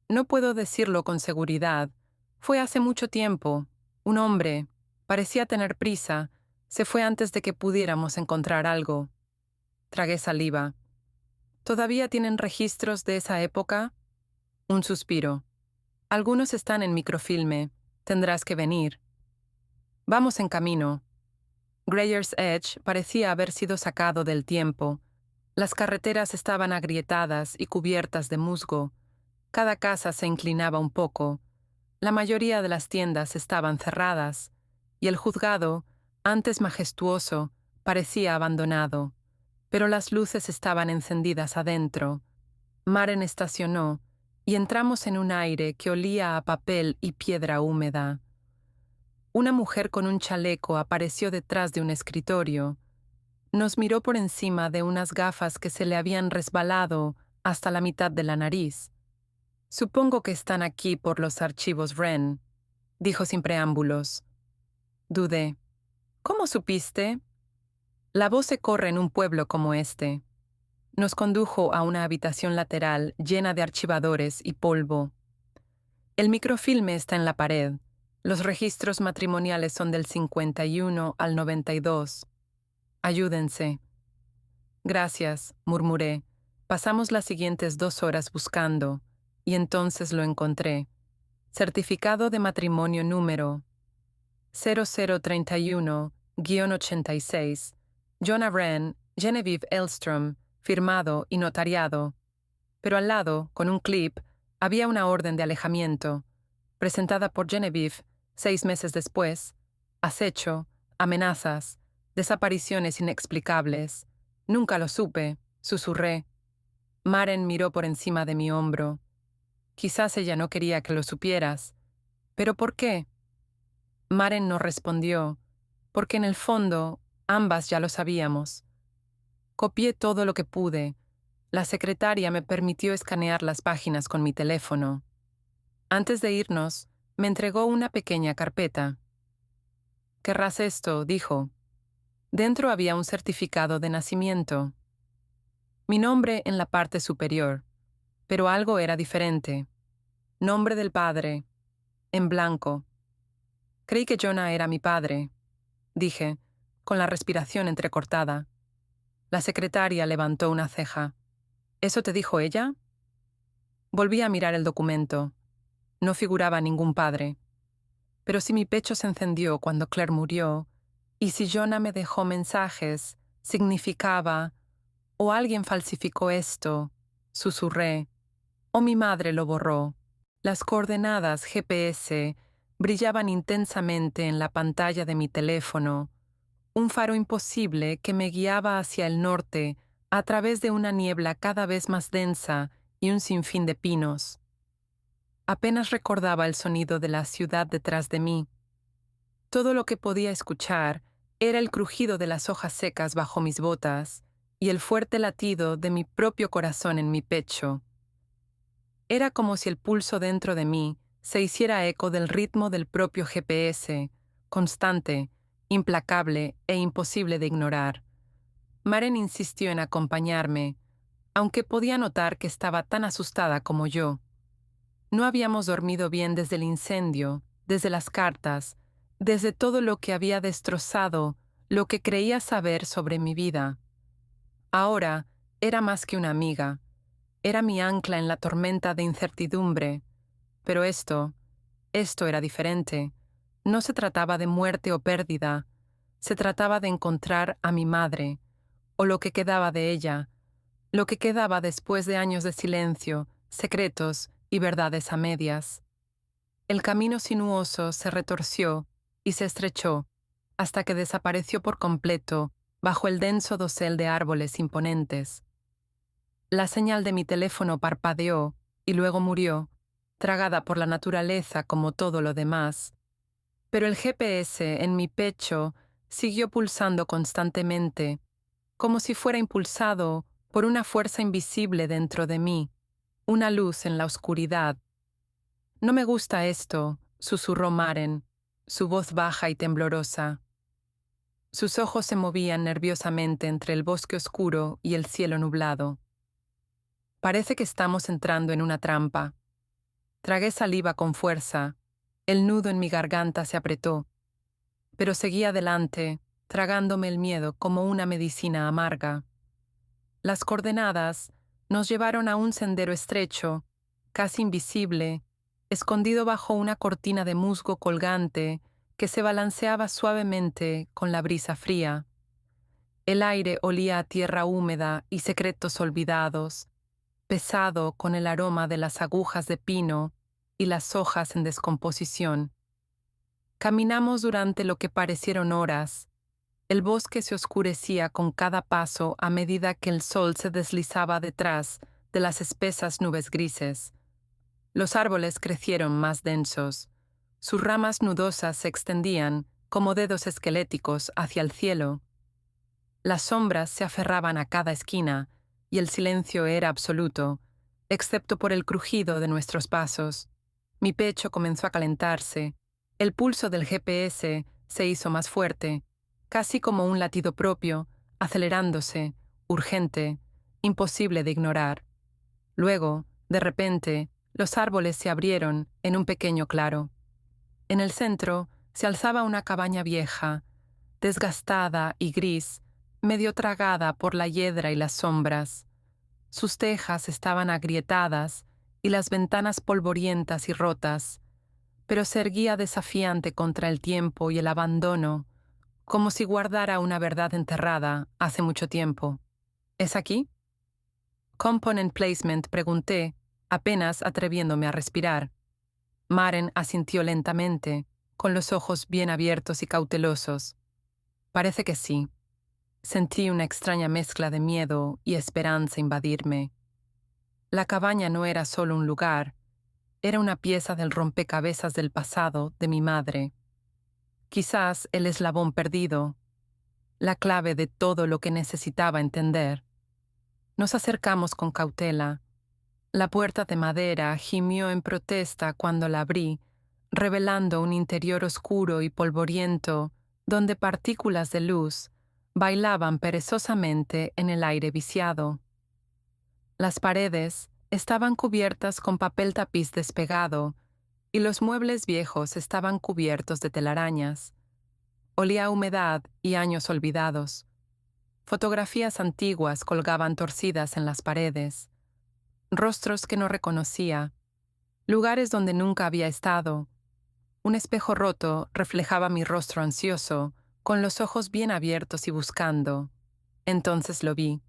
Speaker 1: No puedo decirlo con seguridad. Fue hace mucho tiempo. Un hombre. Parecía tener prisa. Se fue antes de que pudiéramos encontrar algo. Tragué saliva. ¿Todavía tienen registros de esa época? Un suspiro. Algunos están en microfilme. Tendrás que venir. Vamos en camino. Grayers Edge parecía haber sido sacado del tiempo. Las carreteras estaban agrietadas y cubiertas de musgo. Cada casa se inclinaba un poco. La mayoría de las tiendas estaban cerradas, y el juzgado, antes majestuoso, parecía abandonado. Pero las luces estaban encendidas adentro. Maren estacionó, y entramos en un aire que olía a papel y piedra húmeda. Una mujer con un chaleco apareció detrás de un escritorio. Nos miró por encima de unas gafas que se le habían resbalado hasta la mitad de la nariz. Supongo que están aquí por los archivos Wren, dijo sin preámbulos. Dudé. ¿Cómo supiste? La voz se corre en un pueblo como este. Nos condujo a una habitación lateral llena de archivadores y polvo. El microfilme está en la pared. Los registros matrimoniales son del 51 al 92. Ayúdense. Gracias, murmuré. Pasamos las siguientes 2 horas buscando, y entonces lo encontré. Certificado de matrimonio número 0031-86, Jonah Wren, Genevieve Elstrom, firmado y notariado. Pero al lado, con un clip, había una orden de alejamiento, presentada por Genevieve 6 meses después. Acecho, amenazas, desapariciones inexplicables. Nunca lo supe, susurré. Maren miró por encima de mi hombro. Quizás ella no quería que lo supieras. ¿Pero por qué? Maren no respondió, porque en el fondo ambas ya lo sabíamos. Copié todo lo que pude. La secretaria me permitió escanear las páginas con mi teléfono. Antes de irnos, me entregó una pequeña carpeta. «¿Querrás esto?», dijo. Dentro había un certificado de nacimiento. Mi nombre en la parte superior, pero algo era diferente. Nombre del padre, en blanco. Creí que Jonah era mi padre, dije, con la respiración entrecortada. La secretaria levantó una ceja. ¿Eso te dijo ella? Volví a mirar el documento. No figuraba ningún padre. Pero si mi pecho se encendió cuando Claire murió, y si Jonah me dejó mensajes, significaba, o alguien falsificó esto, susurré, o mi madre lo borró. Las coordenadas GPS brillaban intensamente en la pantalla de mi teléfono, un faro imposible que me guiaba hacia el norte a través de una niebla cada vez más densa y un sinfín de pinos. Apenas recordaba el sonido de la ciudad detrás de mí. Todo lo que podía escuchar era el crujido de las hojas secas bajo mis botas y el fuerte latido de mi propio corazón en mi pecho. Era como si el pulso dentro de mí se hiciera eco del ritmo del propio GPS, constante, implacable e imposible de ignorar. Maren insistió en acompañarme, aunque podía notar que estaba tan asustada como yo. No habíamos dormido bien desde el incendio, desde las cartas, desde todo lo que había destrozado, lo que creía saber sobre mi vida. Ahora era más que una amiga. Era mi ancla en la tormenta de incertidumbre. Pero esto era diferente. No se trataba de muerte o pérdida. Se trataba de encontrar a mi madre, o lo que quedaba de ella, lo que quedaba después de años de silencio, secretos y verdades a medias. El camino sinuoso se retorció y se estrechó hasta que desapareció por completo bajo el denso dosel de árboles imponentes. La señal de mi teléfono parpadeó y luego murió, tragada por la naturaleza como todo lo demás. Pero el GPS en mi pecho siguió pulsando constantemente, como si fuera impulsado por una fuerza invisible dentro de mí, una luz en la oscuridad. «No me gusta esto», susurró Maren, su voz baja y temblorosa. Sus ojos se movían nerviosamente entre el bosque oscuro y el cielo nublado. «Parece que estamos entrando en una trampa». Tragué saliva con fuerza. El nudo en mi garganta se apretó. Pero seguí adelante, tragándome el miedo como una medicina amarga. Las coordenadas nos llevaron a un sendero estrecho, casi invisible, escondido bajo una cortina de musgo colgante que se balanceaba suavemente con la brisa fría. El aire olía a tierra húmeda y secretos olvidados, pesado con el aroma de las agujas de pino y las hojas en descomposición. Caminamos durante lo que parecieron horas. El bosque se oscurecía con cada paso a medida que el sol se deslizaba detrás de las espesas nubes grises. Los árboles crecieron más densos. Sus ramas nudosas se extendían como dedos esqueléticos hacia el cielo. Las sombras se aferraban a cada esquina y el silencio era absoluto, excepto por el crujido de nuestros pasos. Mi pecho comenzó a calentarse. El pulso del GPS se hizo más fuerte, casi como un latido propio, acelerándose, urgente, imposible de ignorar. Luego, de repente, los árboles se abrieron en un pequeño claro. En el centro se alzaba una cabaña vieja, desgastada y gris, medio tragada por la hiedra y las sombras. Sus tejas estaban agrietadas y las ventanas polvorientas y rotas, pero se erguía desafiante contra el tiempo y el abandono, como si guardara una verdad enterrada hace mucho tiempo. ¿Es aquí? Component Placement, pregunté, apenas atreviéndome a respirar. Maren asintió lentamente, con los ojos bien abiertos y cautelosos. Parece que sí. Sentí una extraña mezcla de miedo y esperanza invadirme. La cabaña no era solo un lugar, era una pieza del rompecabezas del pasado de mi madre. Quizás el eslabón perdido, la clave de todo lo que necesitaba entender. Nos acercamos con cautela. La puerta de madera gimió en protesta cuando la abrí, revelando un interior oscuro y polvoriento donde partículas de luz bailaban perezosamente en el aire viciado. Las paredes estaban cubiertas con papel tapiz despegado y los muebles viejos estaban cubiertos de telarañas. Olía a humedad y años olvidados. Fotografías antiguas colgaban torcidas en las paredes. Rostros que no reconocía. Lugares donde nunca había estado. Un espejo roto reflejaba mi rostro ansioso, con los ojos bien abiertos y buscando. Entonces lo vi.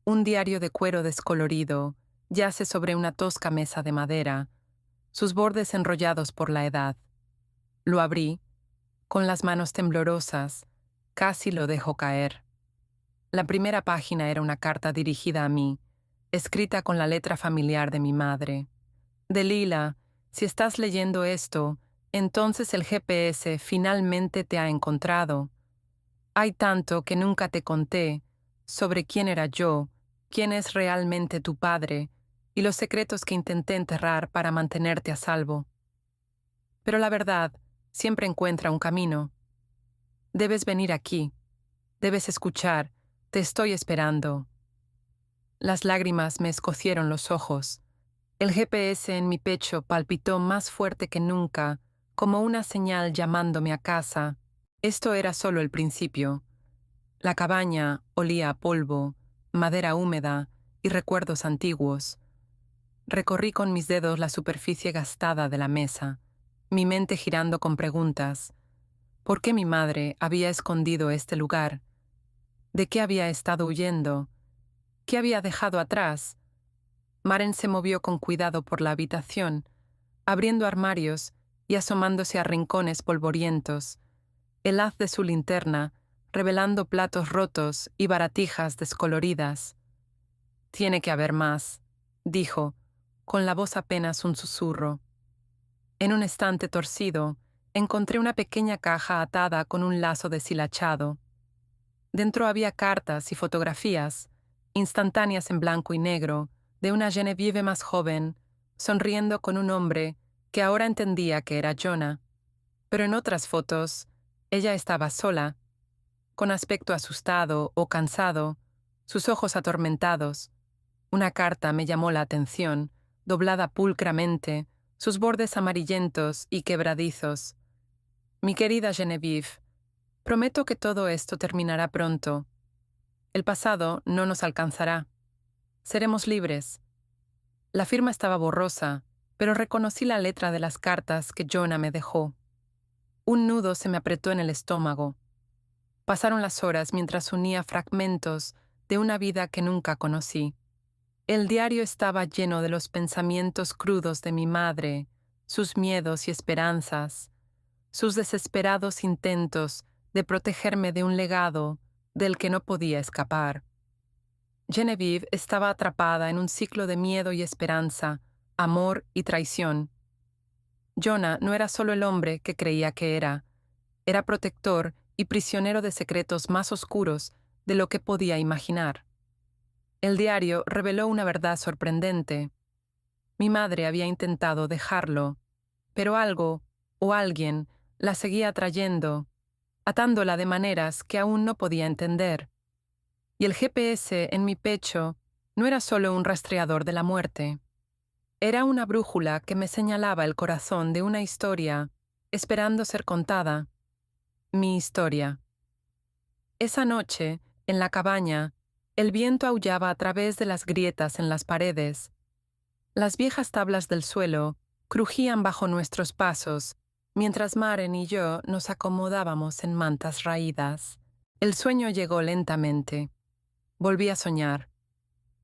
Speaker 1: Un diario de cuero descolorido yace sobre una tosca mesa de madera, sus bordes enrollados por la edad. Lo abrí, con las manos temblorosas, casi lo dejo caer. La primera página era una carta dirigida a mí, escrita con la letra familiar de mi madre. Delila, si estás leyendo esto, entonces el GPS finalmente te ha encontrado. Hay tanto que nunca te conté sobre quién era yo, quién es realmente tu padre y los secretos que intenté enterrar para mantenerte a salvo. Pero la verdad siempre encuentra un camino. Debes venir aquí, debes escuchar, te estoy esperando. Las lágrimas me escocieron los ojos. El GPS en mi pecho palpitó más fuerte que nunca, como una señal llamándome a casa. Esto era solo el principio. La cabaña olía a polvo, madera húmeda y recuerdos antiguos. Recorrí con mis dedos la superficie gastada de la mesa, mi mente girando con preguntas. ¿Por qué mi madre había escondido este lugar? ¿De qué había estado huyendo? ¿Qué había dejado atrás? Maren se movió con cuidado por la habitación, abriendo armarios y asomándose a rincones polvorientos, el haz de su linterna revelando platos rotos y baratijas descoloridas. «Tiene que haber más», dijo, con la voz apenas un susurro. En un estante torcido, encontré una pequeña caja atada con un lazo deshilachado. Dentro había cartas y fotografías, instantáneas en blanco y negro, de una Genevieve más joven, sonriendo con un hombre que ahora entendía que era Jonah. Pero en otras fotos, ella estaba sola, con aspecto asustado o cansado, sus ojos atormentados. Una carta me llamó la atención, doblada pulcramente, sus bordes amarillentos y quebradizos. Mi querida Genevieve, prometo que todo esto terminará pronto. El pasado no nos alcanzará. Seremos libres. La firma estaba borrosa, pero reconocí la letra de las cartas que Jonah me dejó. Un nudo se me apretó en el estómago. Pasaron las horas mientras unía fragmentos de una vida que nunca conocí. El diario estaba lleno de los pensamientos crudos de mi madre, sus miedos y esperanzas, sus desesperados intentos de protegerme de un legado del que no podía escapar. Genevieve estaba atrapada en un ciclo de miedo y esperanza, amor y traición. Jonah no era solo el hombre que creía que era protector y prisionero de secretos más oscuros de lo que podía imaginar. El diario reveló una verdad sorprendente. Mi madre había intentado dejarlo, pero algo o alguien la seguía atrayendo, atándola de maneras que aún no podía entender. Y el GPS en mi pecho no era solo un rastreador de la muerte. Era una brújula que me señalaba el corazón de una historia esperando ser contada. Mi historia. Esa noche, en la cabaña, el viento aullaba a través de las grietas en las paredes. Las viejas tablas del suelo crujían bajo nuestros pasos, mientras Maren y yo nos acomodábamos en mantas raídas. El sueño llegó lentamente. Volví a soñar,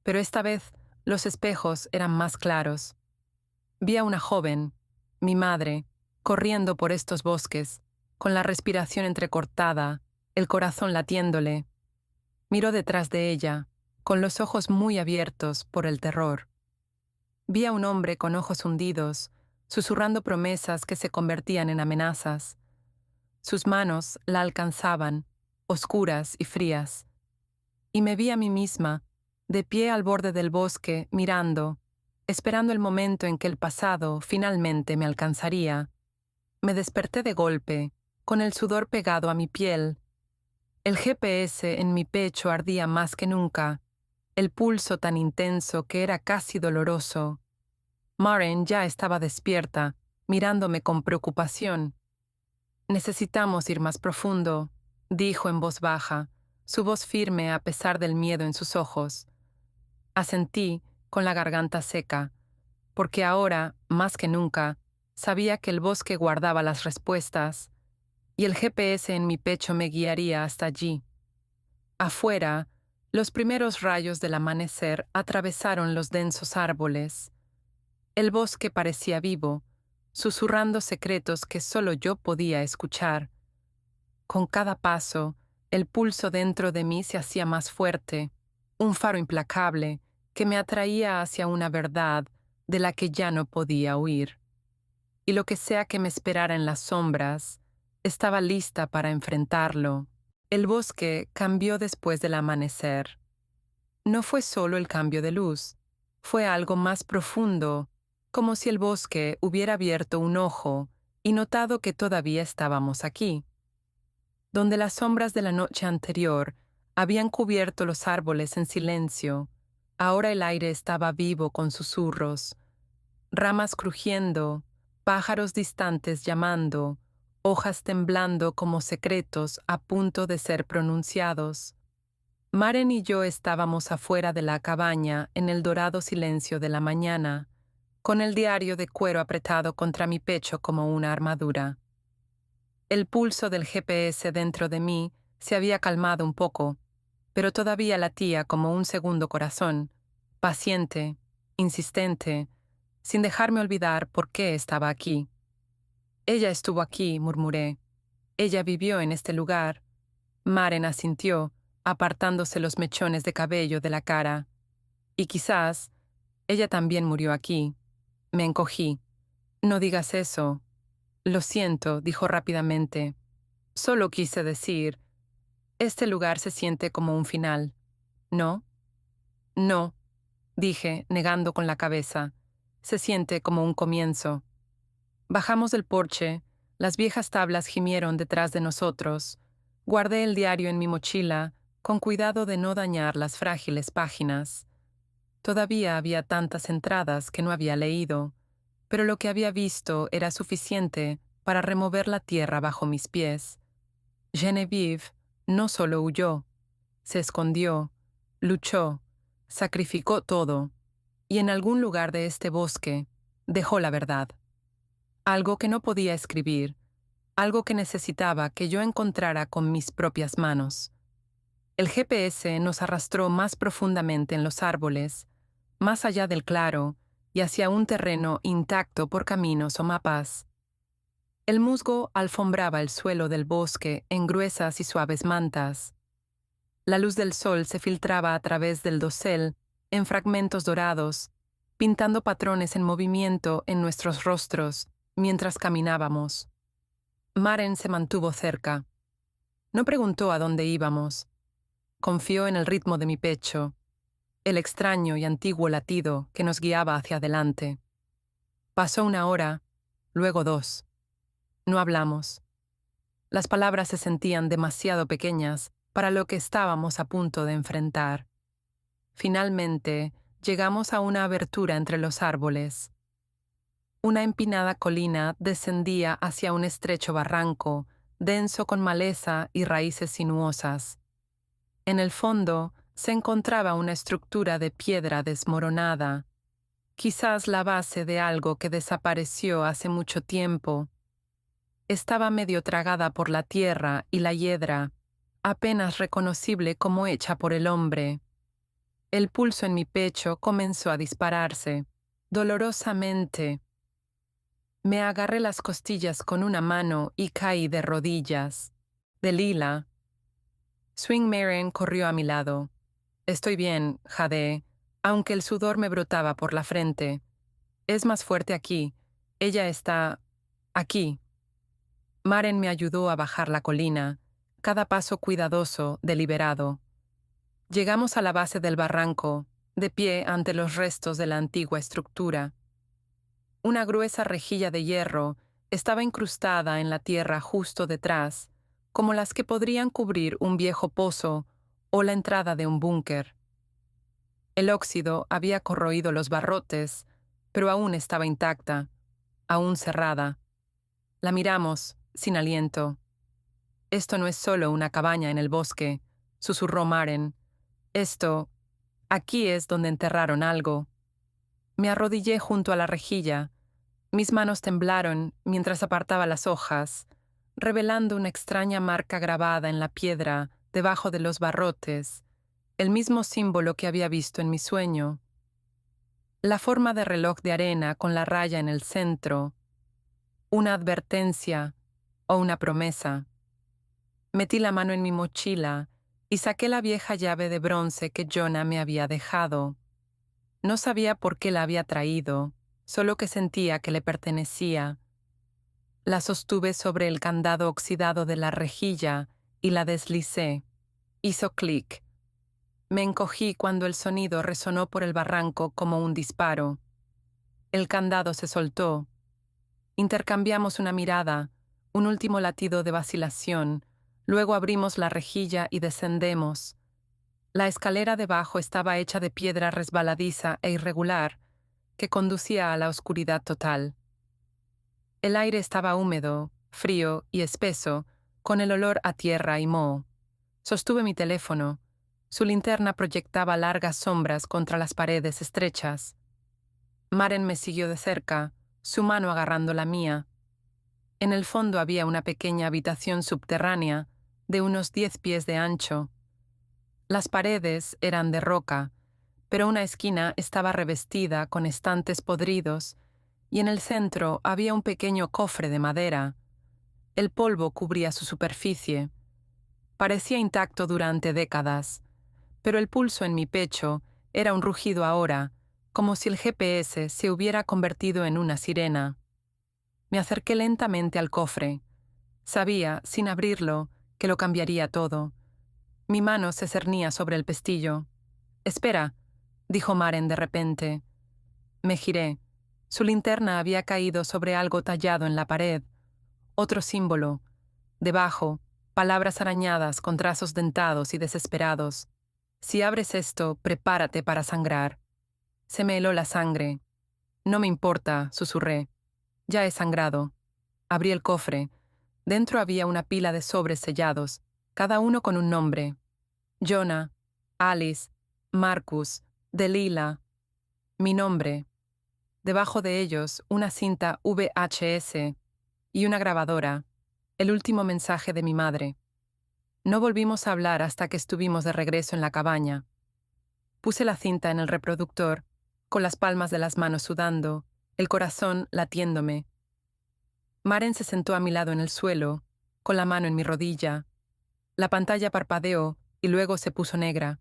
Speaker 1: pero esta vez los espejos eran más claros. Vi a una joven, mi madre, corriendo por estos bosques, con la respiración entrecortada, el corazón latiéndole. Miró detrás de ella, con los ojos muy abiertos por el terror. Vi a un hombre con ojos hundidos, susurrando promesas que se convertían en amenazas. Sus manos la alcanzaban, oscuras y frías. Y me vi a mí misma, de pie al borde del bosque, mirando, esperando el momento en que el pasado finalmente me alcanzaría. Me desperté de golpe, con el sudor pegado a mi piel. El GPS en mi pecho ardía más que nunca, el pulso tan intenso que era casi doloroso. Maren ya estaba despierta, mirándome con preocupación. «Necesitamos ir más profundo», dijo en voz baja, su voz firme a pesar del miedo en sus ojos. Asentí, con la garganta seca, porque ahora, más que nunca, sabía que el bosque guardaba las respuestas, y el GPS en mi pecho me guiaría hasta allí. Afuera, los primeros rayos del amanecer atravesaron los densos árboles. El bosque parecía vivo, susurrando secretos que solo yo podía escuchar. Con cada paso, el pulso dentro de mí se hacía más fuerte, un faro implacable que me atraía hacia una verdad de la que ya no podía huir. Y lo que sea que me esperara en las sombras, estaba lista para enfrentarlo. El bosque cambió después del amanecer. No fue solo el cambio de luz, fue algo más profundo, como si el bosque hubiera abierto un ojo y notado que todavía estábamos aquí. Donde las sombras de la noche anterior habían cubierto los árboles en silencio, ahora el aire estaba vivo con susurros, ramas crujiendo, pájaros distantes llamando, hojas temblando como secretos a punto de ser pronunciados. Maren y yo estábamos afuera de la cabaña en el dorado silencio de la mañana, con el diario de cuero apretado contra mi pecho como una armadura. El pulso del GPS dentro de mí se había calmado un poco, pero todavía latía como un segundo corazón, paciente, insistente, sin dejarme olvidar por qué estaba aquí. Ella estuvo aquí, murmuré. Ella vivió en este lugar. Maren asintió, apartándose los mechones de cabello de la cara. Y quizás ella también murió aquí. Me encogí. No digas eso. Lo siento, dijo rápidamente. Solo quise decir, este lugar se siente como un final. ¿No? No, dije, negando con la cabeza. Se siente como un comienzo. Bajamos del porche, las viejas tablas gimieron detrás de nosotros. Guardé el diario en mi mochila, con cuidado de no dañar las frágiles páginas. Todavía había tantas entradas que no había leído, pero lo que había visto era suficiente para remover la tierra bajo mis pies. Genevieve no solo huyó, se escondió, luchó, sacrificó todo, y en algún lugar de este bosque dejó la verdad. Algo que no podía escribir, algo que necesitaba que yo encontrara con mis propias manos. El GPS nos arrastró más profundamente en los árboles, más allá del claro, y hacia un terreno intacto por caminos o mapas. El musgo alfombraba el suelo del bosque en gruesas y suaves mantas. La luz del sol se filtraba a través del dosel en fragmentos dorados, pintando patrones en movimiento en nuestros rostros mientras caminábamos. Maren se mantuvo cerca. No preguntó a dónde íbamos. Confió en el ritmo de mi pecho, el extraño y antiguo latido que nos guiaba hacia adelante. Pasó una hora, luego 2. No hablamos. Las palabras se sentían demasiado pequeñas para lo que estábamos a punto de enfrentar. Finalmente, llegamos a una abertura entre los árboles. Una empinada colina descendía hacia un estrecho barranco, denso con maleza y raíces sinuosas. En el fondo se encontraba una estructura de piedra desmoronada, quizás la base de algo que desapareció hace mucho tiempo. Estaba medio tragada por la tierra y la hiedra, apenas reconocible como hecha por el hombre. El pulso en mi pecho comenzó a dispararse, dolorosamente. Me agarré las costillas con una mano y caí de rodillas. Delilah. Swing Maren corrió a mi lado. Estoy bien, jadeé, aunque el sudor me brotaba por la frente. Es más fuerte aquí. Ella está aquí. Maren me ayudó a bajar la colina, cada paso cuidadoso, deliberado. Llegamos a la base del barranco, de pie ante los restos de la antigua estructura. Una gruesa rejilla de hierro estaba incrustada en la tierra justo detrás, como las que podrían cubrir un viejo pozo o la entrada de un búnker. El óxido había corroído los barrotes, pero aún estaba intacta, aún cerrada. La miramos, sin aliento. «Esto no es solo una cabaña en el bosque», susurró Maren. Aquí es donde enterraron algo». Me arrodillé junto a la rejilla. Mis manos temblaron mientras apartaba las hojas, revelando una extraña marca grabada en la piedra debajo de los barrotes, el mismo símbolo que había visto en mi sueño. La forma de reloj de arena con la raya en el centro, una advertencia o una promesa. Metí la mano en mi mochila y saqué la vieja llave de bronce que Jonah me había dejado. No sabía por qué la había traído, solo que sentía que le pertenecía. La sostuve sobre el candado oxidado de la rejilla y la deslicé. Hizo clic. Me encogí cuando el sonido resonó por el barranco como un disparo. El candado se soltó. Intercambiamos una mirada, un último latido de vacilación. Luego abrimos la rejilla y descendemos. La escalera debajo estaba hecha de piedra resbaladiza e irregular, que conducía a la oscuridad total. El aire estaba húmedo, frío y espeso, con el olor a tierra y moho. Sostuve mi teléfono. Su linterna proyectaba largas sombras contra las paredes estrechas. Maren me siguió de cerca, su mano agarrando la mía. En el fondo había una pequeña habitación subterránea, de unos 10 pies de ancho. Las paredes eran de roca, pero una esquina estaba revestida con estantes podridos y en el centro había un pequeño cofre de madera. El polvo cubría su superficie. Parecía intacto durante décadas, pero el pulso en mi pecho era un rugido ahora, como si el GPS se hubiera convertido en una sirena. Me acerqué lentamente al cofre. Sabía, sin abrirlo, que lo cambiaría todo. Mi mano se cernía sobre el pestillo. «Espera», dijo Maren de repente. Me giré. Su linterna había caído sobre algo tallado en la pared. Otro símbolo. Debajo, palabras arañadas con trazos dentados y desesperados. «Si abres esto, prepárate para sangrar». Se me heló la sangre. «No me importa», susurré. «Ya he sangrado». Abrí el cofre. Dentro había una pila de sobres sellados, cada uno con un nombre. Jonah, Alice, Marcus, Delilah. Mi nombre. Debajo de ellos, una cinta VHS y una grabadora, el último mensaje de mi madre. No volvimos a hablar hasta que estuvimos de regreso en la cabaña. Puse la cinta en el reproductor, con las palmas de las manos sudando, el corazón latiéndome. Maren se sentó a mi lado en el suelo, con la mano en mi rodilla. La pantalla parpadeó y luego se puso negra.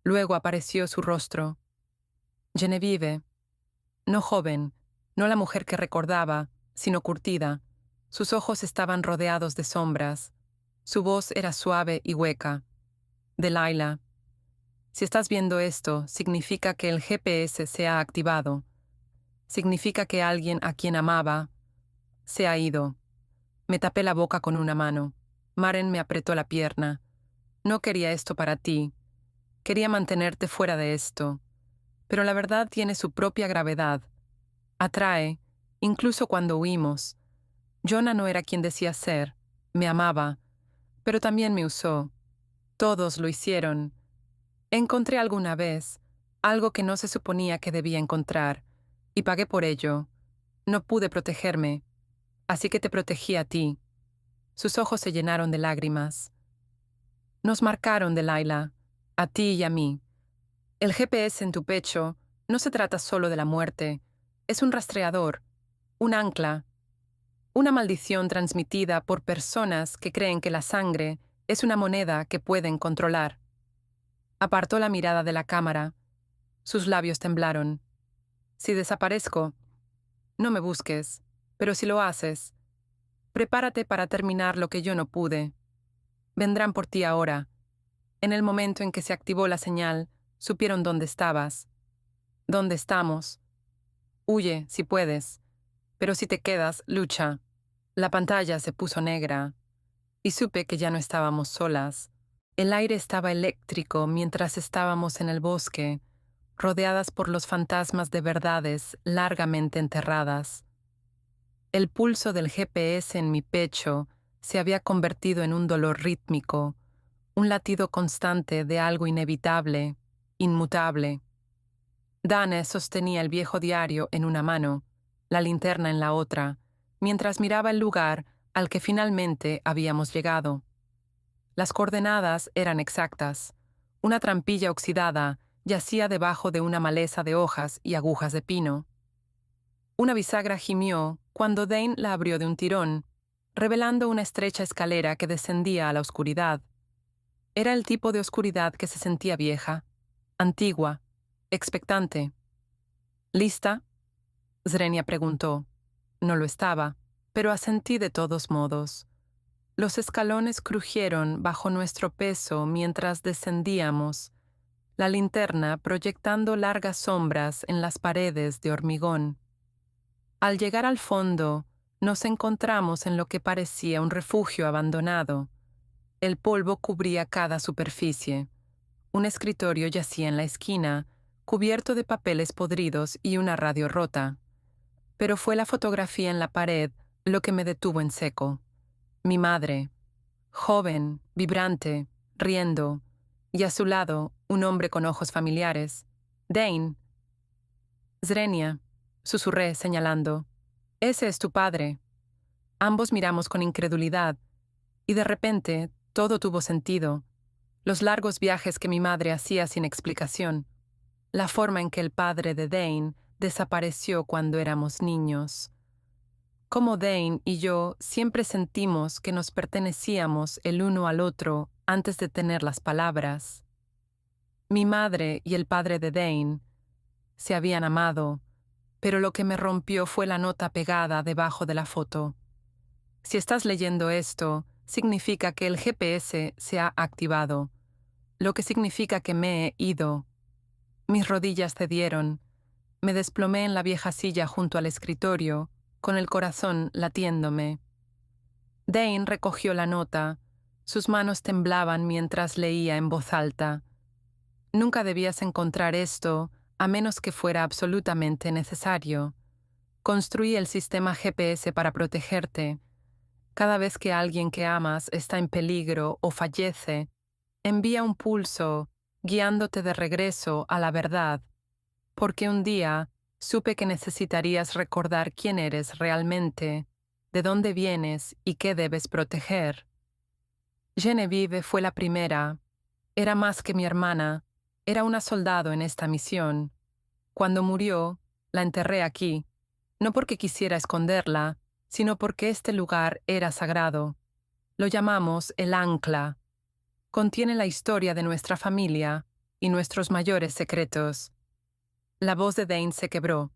Speaker 1: Luego apareció su rostro. Genevieve. No joven, no la mujer que recordaba, sino curtida. Sus ojos estaban rodeados de sombras. Su voz era suave y hueca. «Delilah, si estás viendo esto, significa que el GPS se ha activado. Significa que alguien a quien amaba se ha ido». Me tapé la boca con una mano. Maren me apretó la pierna. «No quería esto para ti. Quería mantenerte fuera de esto. Pero la verdad tiene su propia gravedad. Atrae, incluso cuando huimos. Jonah no era quien decía ser. Me amaba. Pero también me usó. Todos lo hicieron. Encontré alguna vez algo que no se suponía que debía encontrar, y pagué por ello. No pude protegerme, así que te protegí a ti». Sus ojos se llenaron de lágrimas. «Nos marcaron, Delilah, a ti y a mí. El GPS en tu pecho no se trata solo de la muerte, es un rastreador, un ancla, una maldición transmitida por personas que creen que la sangre es una moneda que pueden controlar». Apartó la mirada de la cámara. Sus labios temblaron. «Si desaparezco, no me busques, pero si lo haces, prepárate para terminar lo que yo no pude. Vendrán por ti ahora. En el momento en que se activó la señal, supieron dónde estabas. ¿Dónde estamos? Huye, si puedes. Pero si te quedas, lucha. La pantalla se puso negra, y supe que ya no estábamos solas. El aire estaba eléctrico mientras estábamos en el bosque, rodeadas por los fantasmas de verdades largamente enterradas. El pulso del GPS en mi pecho se había convertido en un dolor rítmico, un latido constante de algo inevitable, inmutable. Dane sostenía el viejo diario en una mano, la linterna en la otra, mientras miraba el lugar al que finalmente habíamos llegado. Las coordenadas eran exactas. Una trampilla oxidada yacía debajo de una maleza de hojas y agujas de pino. Una bisagra gimió cuando Dane la abrió de un tirón, revelando una estrecha escalera que descendía a la oscuridad. Era el tipo de oscuridad que se sentía vieja, antigua, expectante. ¿Lista? Zrenia preguntó. No lo estaba, pero asentí de todos modos. Los escalones crujieron bajo nuestro peso mientras descendíamos, la linterna proyectando largas sombras en las paredes de hormigón. Al llegar al fondo, nos encontramos en lo que parecía un refugio abandonado. El polvo cubría cada superficie. Un escritorio yacía en la esquina, cubierto de papeles podridos y una radio rota. Pero fue la fotografía en la pared lo que me detuvo en seco. Mi madre, joven, vibrante, riendo, y a su lado un hombre con ojos familiares. Dane. Zrenia, susurré señalando. Ese es tu padre. Ambos miramos con incredulidad, y de repente todo tuvo sentido. Los largos viajes que mi madre hacía sin explicación. La forma en que el padre de Dane desapareció cuando éramos niños. Cómo Dane y yo siempre sentimos que nos pertenecíamos el uno al otro antes de tener las palabras. Mi madre y el padre de Dane se habían amado, pero lo que me rompió fue la nota pegada debajo de la foto. Si estás leyendo esto, significa que el GPS se ha activado, lo que significa que me he ido. Mis rodillas cedieron. Me desplomé en la vieja silla junto al escritorio, con el corazón latiéndome. Dane recogió la nota. Sus manos temblaban mientras leía en voz alta. Nunca debías encontrar esto, a menos que fuera absolutamente necesario. Construí el sistema GPS para protegerte. Cada vez que alguien que amas está en peligro o fallece, envía un pulso, guiándote de regreso a la verdad, porque un día supe que necesitarías recordar quién eres realmente, de dónde vienes y qué debes proteger. Genevieve fue la primera. Era más que mi hermana, era una soldado en esta misión. Cuando murió, la enterré aquí, no porque quisiera esconderla, sino porque este lugar era sagrado. Lo llamamos el ancla. Contiene la historia de nuestra familia y nuestros mayores secretos. La voz de Dane se quebró.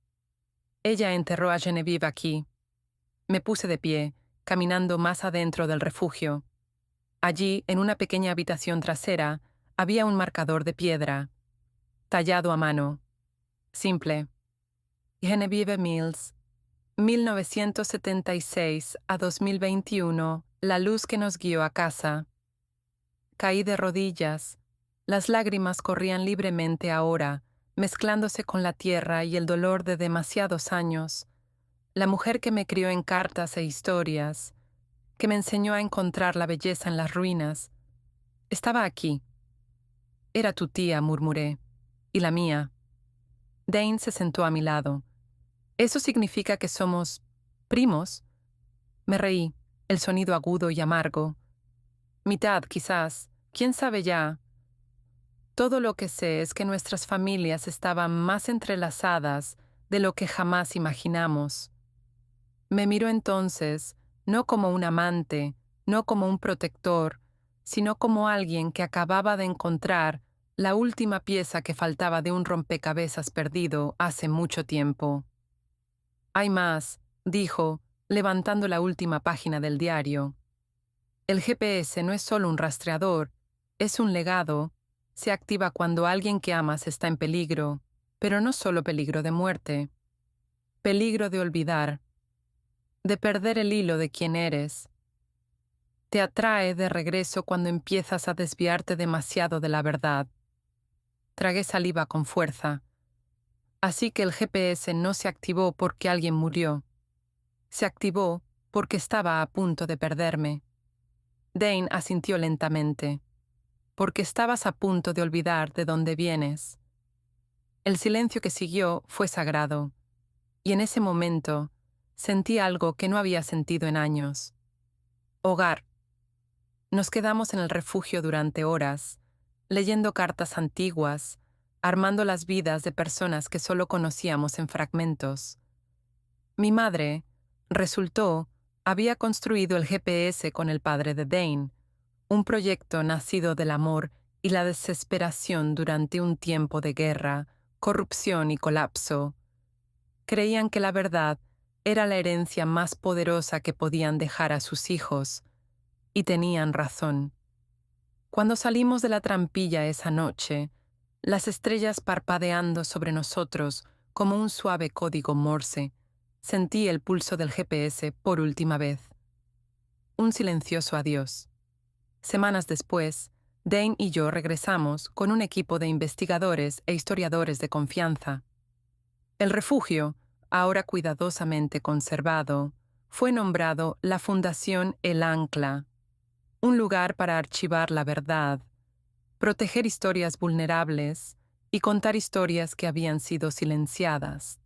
Speaker 1: Ella enterró a Genevieve aquí. Me puse de pie, caminando más adentro del refugio. Allí, en una pequeña habitación trasera, había un marcador de piedra, tallado a mano. Simple. Genevieve Mills, 1976 a 2021, la luz que nos guió a casa. Caí de rodillas. Las lágrimas corrían libremente ahora, mezclándose con la tierra y el dolor de demasiados años. La mujer que me crió en cartas e historias, que me enseñó a encontrar la belleza en las ruinas, estaba aquí. Era tu tía, murmuré, y la mía. Dane se sentó a mi lado. ¿Eso significa que somos primos? Me reí, el sonido agudo y amargo. Mitad, quizás. ¿Quién sabe ya? Todo lo que sé es que nuestras familias estaban más entrelazadas de lo que jamás imaginamos. Me miró entonces, no como un amante, no como un protector, sino como alguien que acababa de encontrar la última pieza que faltaba de un rompecabezas perdido hace mucho tiempo. Hay más, dijo, levantando la última página del diario. El GPS no es solo un rastreador, Es un legado, se activa cuando alguien que amas está en peligro, pero no solo peligro de muerte, peligro de olvidar, de perder el hilo de quién eres. Te atrae de regreso cuando empiezas a desviarte demasiado de la verdad. Tragué saliva con fuerza. Así que el GPS no se activó porque alguien murió. Se activó porque estaba a punto de perderme. Dane asintió lentamente. Porque estabas a punto de olvidar de dónde vienes. El silencio que siguió fue sagrado, y en ese momento sentí algo que no había sentido en años. Hogar. Nos quedamos en el refugio durante horas, leyendo cartas antiguas, armando las vidas de personas que solo conocíamos en fragmentos. Mi madre, resultó, había construido el GPS con el padre de Dane, un proyecto nacido del amor y la desesperación durante un tiempo de guerra, corrupción y colapso. Creían que la verdad era la herencia más poderosa que podían dejar a sus hijos, y tenían razón. Cuando salimos de la trampilla esa noche, las estrellas parpadeando sobre nosotros como un suave código Morse, sentí el pulso del GPS por última vez. Un silencioso adiós. Semanas después, Dane y yo regresamos con un equipo de investigadores e historiadores de confianza. El refugio, ahora cuidadosamente conservado, fue nombrado la Fundación El Ancla, un lugar para archivar la verdad, proteger historias vulnerables y contar historias que habían sido silenciadas.